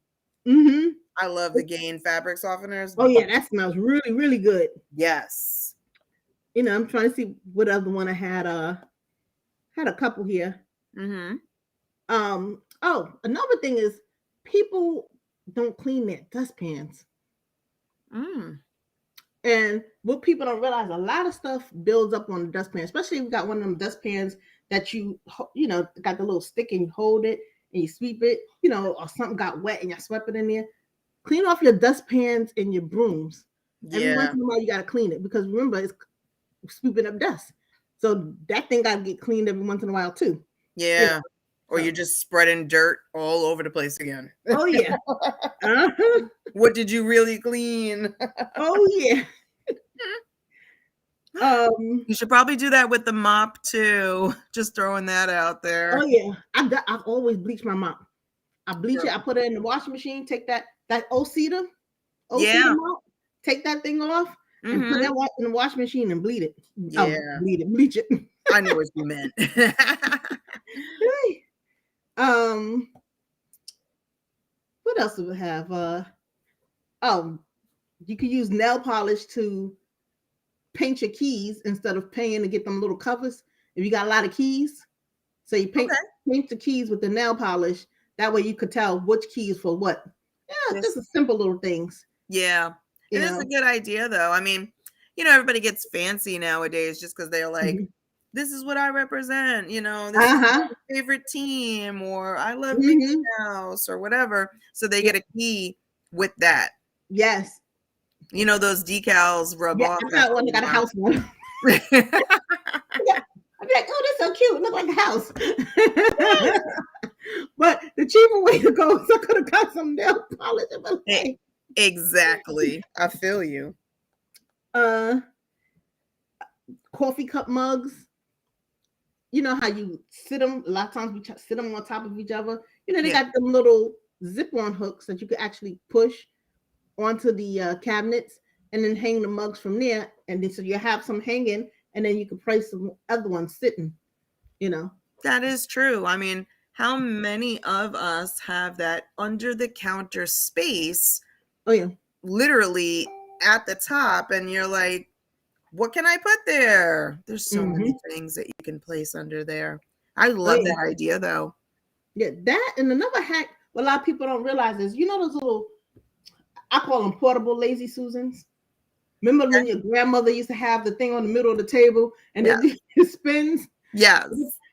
Mm-hmm. I love the Gain fabric softeners. Oh yeah, that smells really, really good. Yes. You know, I'm trying to see what other one I had. Had a couple here. Mm-hmm. Oh, another thing is people don't clean their dustpans. Mm. And what people don't realize, a lot of stuff builds up on the dustpan, especially if you got one of them dustpans that you know, got the little stick and you hold it and you sweep it, you know, or something got wet and you swept it in there. Clean off your dustpans and your brooms. Every once Yeah. in a while, you got to clean it because remember, it's sweeping up dust. So that thing got to get cleaned every once in a while too. You know, Yeah. Or so. you're just spreading dirt all over the place again. Oh yeah. Uh-huh. What did you really clean? Oh yeah. Um. You should probably do that with the mop too. Just throwing that out Oh there. yeah. I've always bleached my mop. I bleach it. Girl. I put it in the washing machine. Take that O-Cedar Yeah. mop. Take that thing off and put Mm-hmm. that in the washing machine and bleed it. Oh, Yeah. bleach it. I knew what you meant. um. What else do we have? Oh, you can use nail polish to paint your keys instead of paying to get them little covers. If you got a lot of keys, so you paint Okay. the keys with the nail polish. That way you could tell which key is for what. Yeah, Yes. just a simple little things. Yeah. It You is a know. good idea though. I mean, you know, everybody gets fancy nowadays just because they're like, Mm-hmm. this is what I represent, you know, this is Uh-huh. my favorite team, or I love Mickey Mm-hmm. Mouse, or whatever. So they Yeah. get a key with that. Yes. You know, those decals rub Yeah. off I got after one that got a a house one. while. Yeah. I'd be like, oh, that's so cute. It look like a house. But the cheaper way to go is I could have got some nail polish. E- Exactly. I feel you. Uh, coffee cup mugs. You know how you sit them, a lot of times we sit them on top of each other. You know, they Yeah. got them little zip-on hooks that you could actually push onto the cabinets and then hang the mugs from there. And then so you have some hanging and then you can place some other ones sitting, you know. That is true. I mean, how many of us have that under the counter space Oh yeah. literally at the top, and you're like, what can I put there? There's so many Mm-hmm. things that you can place under there. I Oh love yeah. that idea though. Yeah, that and another hack what a lot of people don't realize is you know those little I call them portable lazy Susans. Remember when your grandmother used to have the thing on the middle of the table and Yeah. it spins? Yes.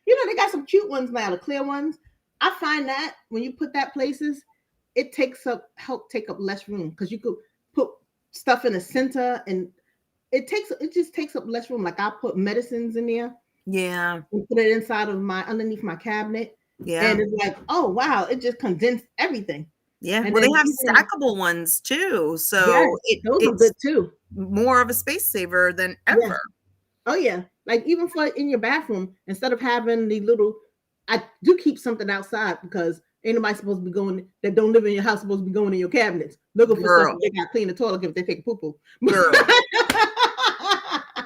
You know, they got some cute ones now, the clear ones. I find that when you put that places, it help take up less room because you could put stuff in the center and it just takes up less room. Like I put medicines in there Yeah. and put it inside of my underneath my cabinet. Yeah. And it's like, oh wow, it just condensed everything. Yeah. And Well, then they have even stackable ones too. yes, So those are it's good too. more of a space saver than Yeah. ever. Oh yeah. Like even for in your bathroom, instead of having the little I do keep something outside because ain't nobody supposed to be going that don't live in your house supposed to be going in your cabinets looking for stuff Girl, that they got to clean the toilet if they take a poo poo. girl.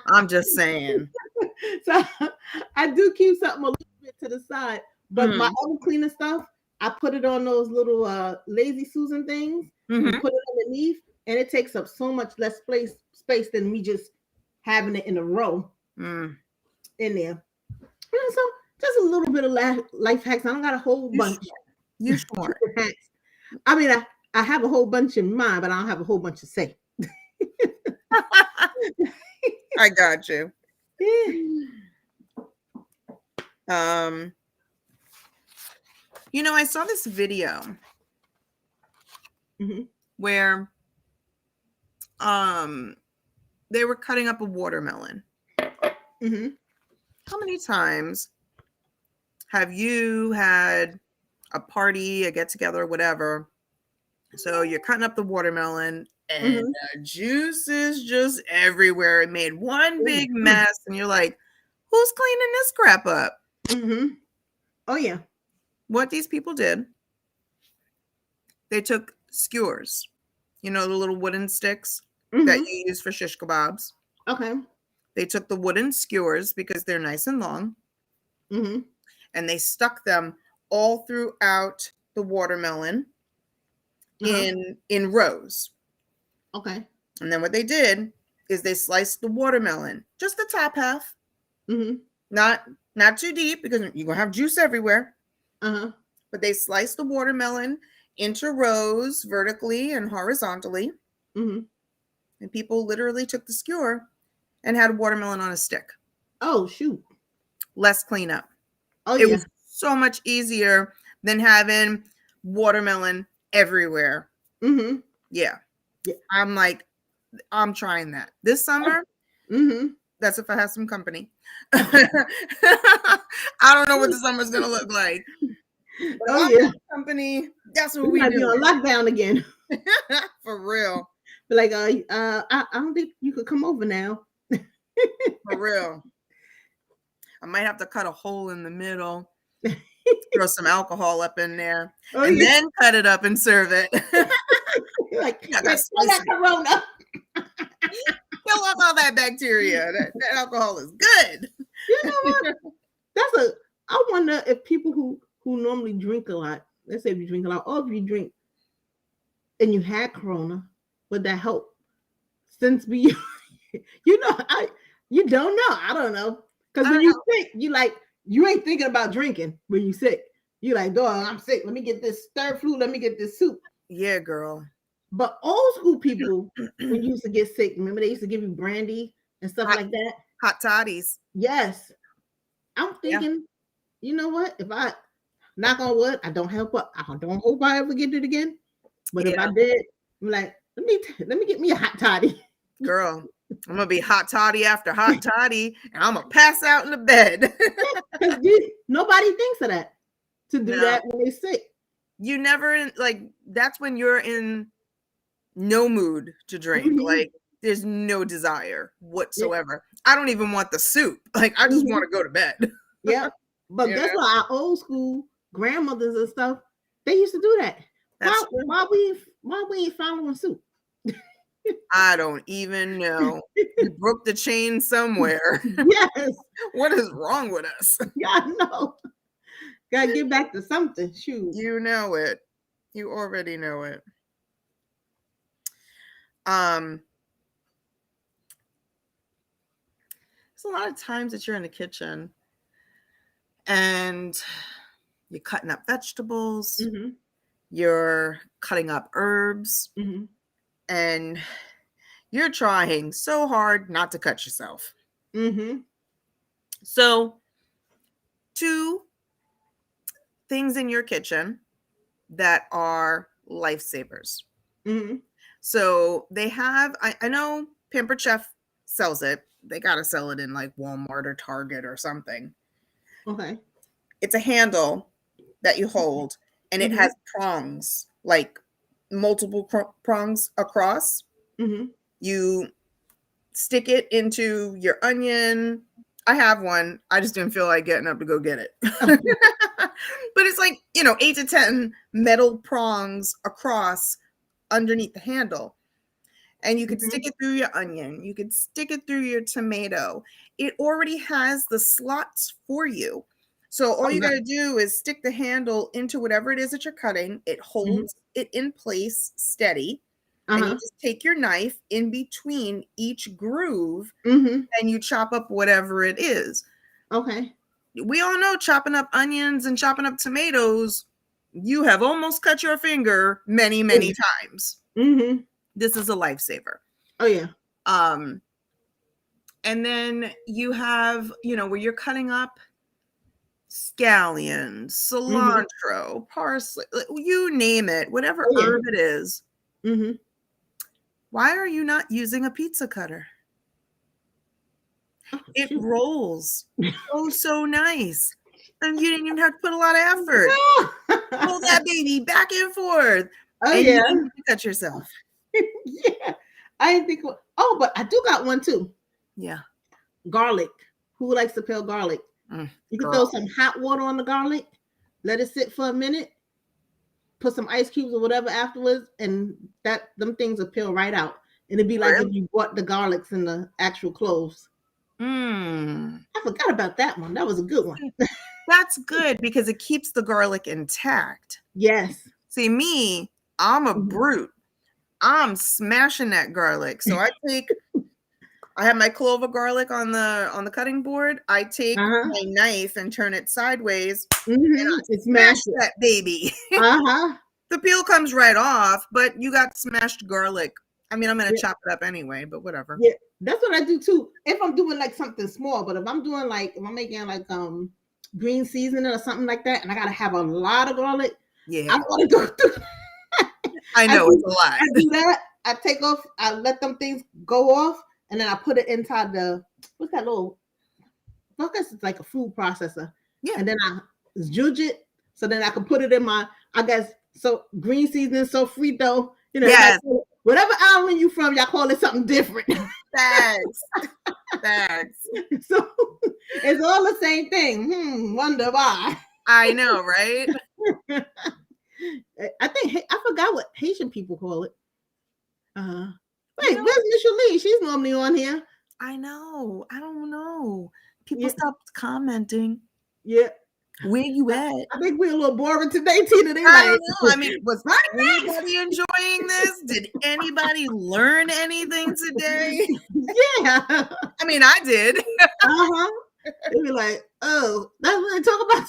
I'm just saying. So I do keep something a little bit to the side, but my Mhm. other cleaning stuff, I put it on those little lazy Susan things and Mhm. put it underneath, and it takes up so much less space than me just having it in a row Mm. in there. And so just a little bit of life hacks. I don't got a whole You bunch smart. You smart. of hacks. I mean, I have a whole bunch in mind, but I don't have a whole bunch to say. I got you. Yeah. Um, you know, I saw this video Mhm. where they were cutting up a watermelon. Mhm. How many times have you had a party, a get together, whatever? So you're cutting up the watermelon and Mhm. the juice is just everywhere. It made one big Mhm. mess, and you're like, who's cleaning this crap up? Mhm. Oh yeah. What these people did, they took skewers. You know, the little wooden sticks that Mm-hmm. you use for shish kebabs. Okay. They took the wooden skewers because they're nice and long, Mm-hmm. and they stuck them all throughout the watermelon Uh-huh. in rows. Okay. And then what they did is they sliced the watermelon, just the top half, Mm-hmm. not not too deep because you're gonna have juice everywhere. Uh-huh. But they sliced the watermelon into rows vertically and horizontally, Mm-hmm. and people literally took the skewer and had watermelon on a stick. Oh shoot. Less cleanup. Oh It yeah. was so much easier than having watermelon everywhere. Mm-hmm. Yeah. Yeah. I'm like, I'm trying that. This summer, Mm-hmm. that's if I have some company. I don't know what the summer's gonna look like. But if Oh I'm yeah. with company, that's what We we might be on do. lockdown again. For real. But like, I don't think you could come over now. For real. I might have to cut a hole in the middle, throw some alcohol up in there, Oh and yeah. then cut it up and serve it. like, I got like throw spice that it. Corona. Kill off all that bacteria. That alcohol is good. You know what? I wonder if people who normally drink a lot, let's say if you drink a lot, or if you drink and you had Corona, would that help? Since we, you know, you don't know. I don't know. Because when you sick, you ain't thinking about drinking when you sick. You like, dog, I'm sick. Let me get this stir flu. Let me get this soup. Yeah, girl. But old school people, when you used to get sick, remember they used to give you brandy and stuff hot, like that. hot toddies. Yes, I'm Yeah. thinking, you know what? If I knock on wood, I don't hope I ever get it again. But if Yeah, I did, I'm like, let me get me a hot toddy. girl. I'm gonna be hot toddy after hot toddy, and I'm gonna pass out in the bed. Because nobody thinks of that to do No, that when they're sick. you never like. That's when you're in no mood to drink. Mm-hmm. Like there's no desire Yeah. whatsoever. I don't even want the soup. Like I just want Mm-hmm. to go to bed. Yeah. But You guess know? what? Our old school grandmothers and stuff, they used to do that. That's true. Why we ain't following suit? I don't even know. We broke the chain somewhere. Yes. What is wrong with us? Yeah, I know. Gotta get back to something. Shoot. You know it. You already know it. Um, there's a lot of times that you're in the kitchen and you're cutting up vegetables, Mm-hmm. you're cutting up herbs, Mm-hmm. and you're trying so hard not to cut yourself. Mm-hmm. So, two things in your kitchen that are lifesavers. Mm-hmm. So they have, I know Pampered Chef sells it. They got to sell it in like Walmart or Target or something. Okay. It's a handle that you hold, and it Mm-hmm. has prongs, like multiple prongs across. Mm-hmm. You stick it into your onion. I have one. I just didn't feel like getting up to go get it. But it's like, 8 to 10 metal prongs across underneath the handle. And you could stick Mm-hmm. it through your onion. You could stick it through your tomato. It already has the slots for you. So all Oh, you got nice. to do is stick the handle into whatever it is that you're cutting. It Mm-hmm. holds it in place steady. And you Uh-huh. just take your knife in between each groove Mm-hmm. and you chop up whatever it is. Okay. We all know chopping up onions and chopping up tomatoes, you have almost cut your finger many, many times. Mm-hmm. This is a lifesaver. Oh yeah. Um, and then you have, where you're cutting up scallions, Mm-hmm. cilantro, parsley, you name it, whatever Oh yeah. herb it is. Mm-hmm. Why are you not using a pizza cutter? Oh, It shoot. rolls so nice. And you didn't even have to put a lot of effort. Roll that baby back and forth. Oh And you yeah. didn't cut yourself. Yeah. I didn't think. Oh, but I do got one too. Yeah. Garlic. Who likes to peel garlic? You can throw Girl. some hot water on the garlic, let it sit for a minute, put some ice cubes or whatever afterwards, and them things will peel right out. And it'd be like if Really? you bought the garlics in the actual cloves. Mm. I forgot about that one. That was a good one. That's good because it keeps the garlic intact. Yes. See, me, I'm a Mhm. brute. I'm smashing that garlic. So I have my clove of garlic on the cutting board. I take Uh-huh. my knife and turn it sideways and Mm-hmm. I It smash smashed it. that baby. Uh-huh. The peel comes right off, but you got smashed garlic. I mean, I'm gonna Yeah. chop it up anyway, but whatever. Yeah. That's what I do too. If I'm doing like something small, but if I'm doing like if I'm making like green seasoning or something like that, and I gotta have a lot of garlic, Yeah, I'm gonna go through. I I know it's do, a lot. I do that. I take off. I let them things go off, and then I put it inside the what's that little? I guess it's like a food processor, Yeah. and then I juge it so then I can put it in my. I guess so green seasoning, sofrito. You know, Yes. whatever island you from, y'all call it something different. Thanks. Thanks. So it's all the same thing. Wonder why. I know, right? I think I forgot what Haitian people call it. Wait, You know, where's Micheline? She's normally on here. I know. I don't know. People Yeah, stopped commenting. yeah. Where you at? I think we're a little boring today, Tina. They I like, don't know. I mean, was what next? anybody enjoying this? Did anybody learn anything today? Yeah. I mean, I did. Uh-huh. They be like, oh, that's what they talk about.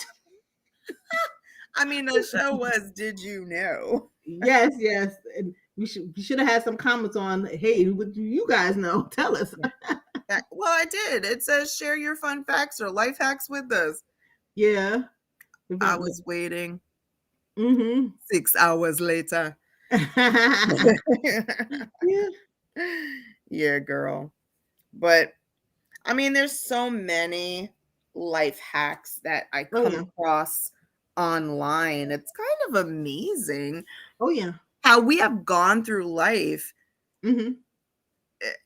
I mean, the show was Did You Know? Yes, yes. And we should have had some comments on, hey, what do you guys know? Tell us. Well, I did. It says share your fun facts or life hacks with us. Yeah. I was waiting. Mm-hmm. 6 hours later. Yeah. Yeah, girl. But I mean, there's so many life hacks that I come across online. It's kind of amazing Oh, yeah. how we have gone through life. Mm-hmm.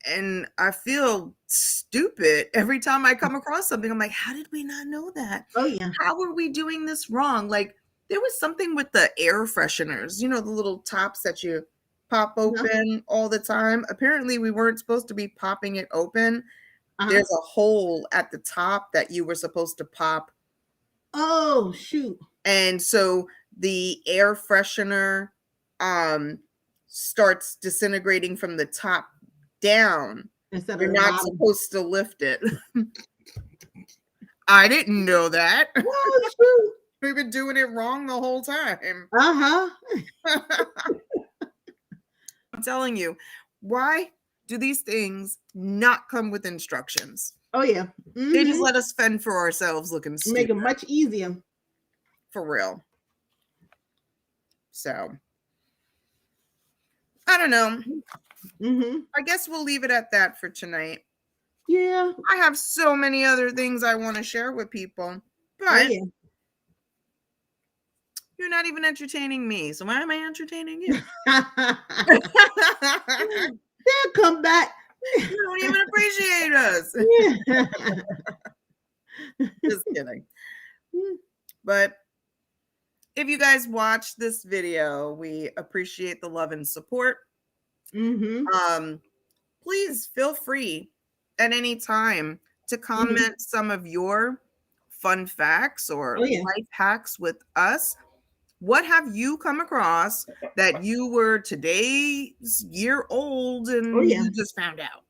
And I feel stupid every time I come across something. I'm like, how did we not know that? Oh, yeah. How are we doing this wrong? Like, there was something with the air fresheners, you know, the little tops that you pop open all the time. Apparently, we weren't supposed to be popping it open. There's a hole at the top that you were supposed to pop. Oh, shoot. And so the air freshener starts disintegrating from the top down. Instead You're of the not bottom. supposed to lift it. I didn't know that. Oh, shoot. We've been doing it wrong the whole time. Uh-huh. I'm telling you, why do these things not come with instructions? Oh, yeah. Mm-hmm. They just let us fend for ourselves looking stupid. Make it much easier. For real. So, I don't know. Mm-hmm. I guess we'll leave it at that for tonight. Yeah. I have so many other things I want to share with people, but you're not even entertaining me. So why am I entertaining you? They'll come back. You don't even appreciate us. Just kidding. But if you guys watch this video, we appreciate the love and support. Mm-hmm. Please feel free at any time to comment some of your fun facts or life hacks with us. What have you come across that you were today's year old and you just found out?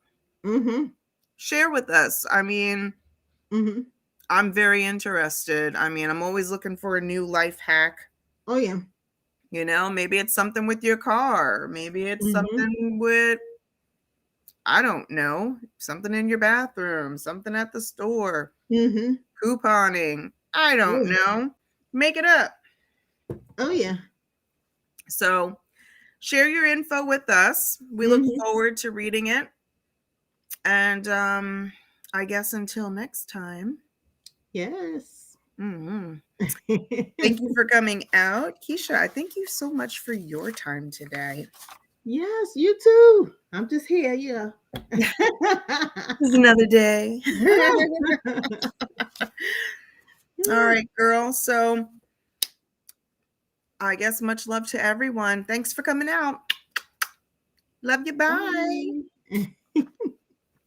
Share with us. I mean, I'm very interested. I mean, I'm always looking for a new life hack. Oh, yeah. You know, maybe it's something with your car. Maybe it's something with, I don't know, something in your bathroom, something at the store, couponing. I don't know. Make it up. Oh, yeah. So share your info with us. We look forward to reading it. And I guess until next time. Yes. Thank you for coming out. Keisha, thank you so much for your time today. Yes, you too. I'm just here, yeah. It's another day. All right, girl. So I guess much love to everyone. Thanks for coming out. Love you. Bye. Bye.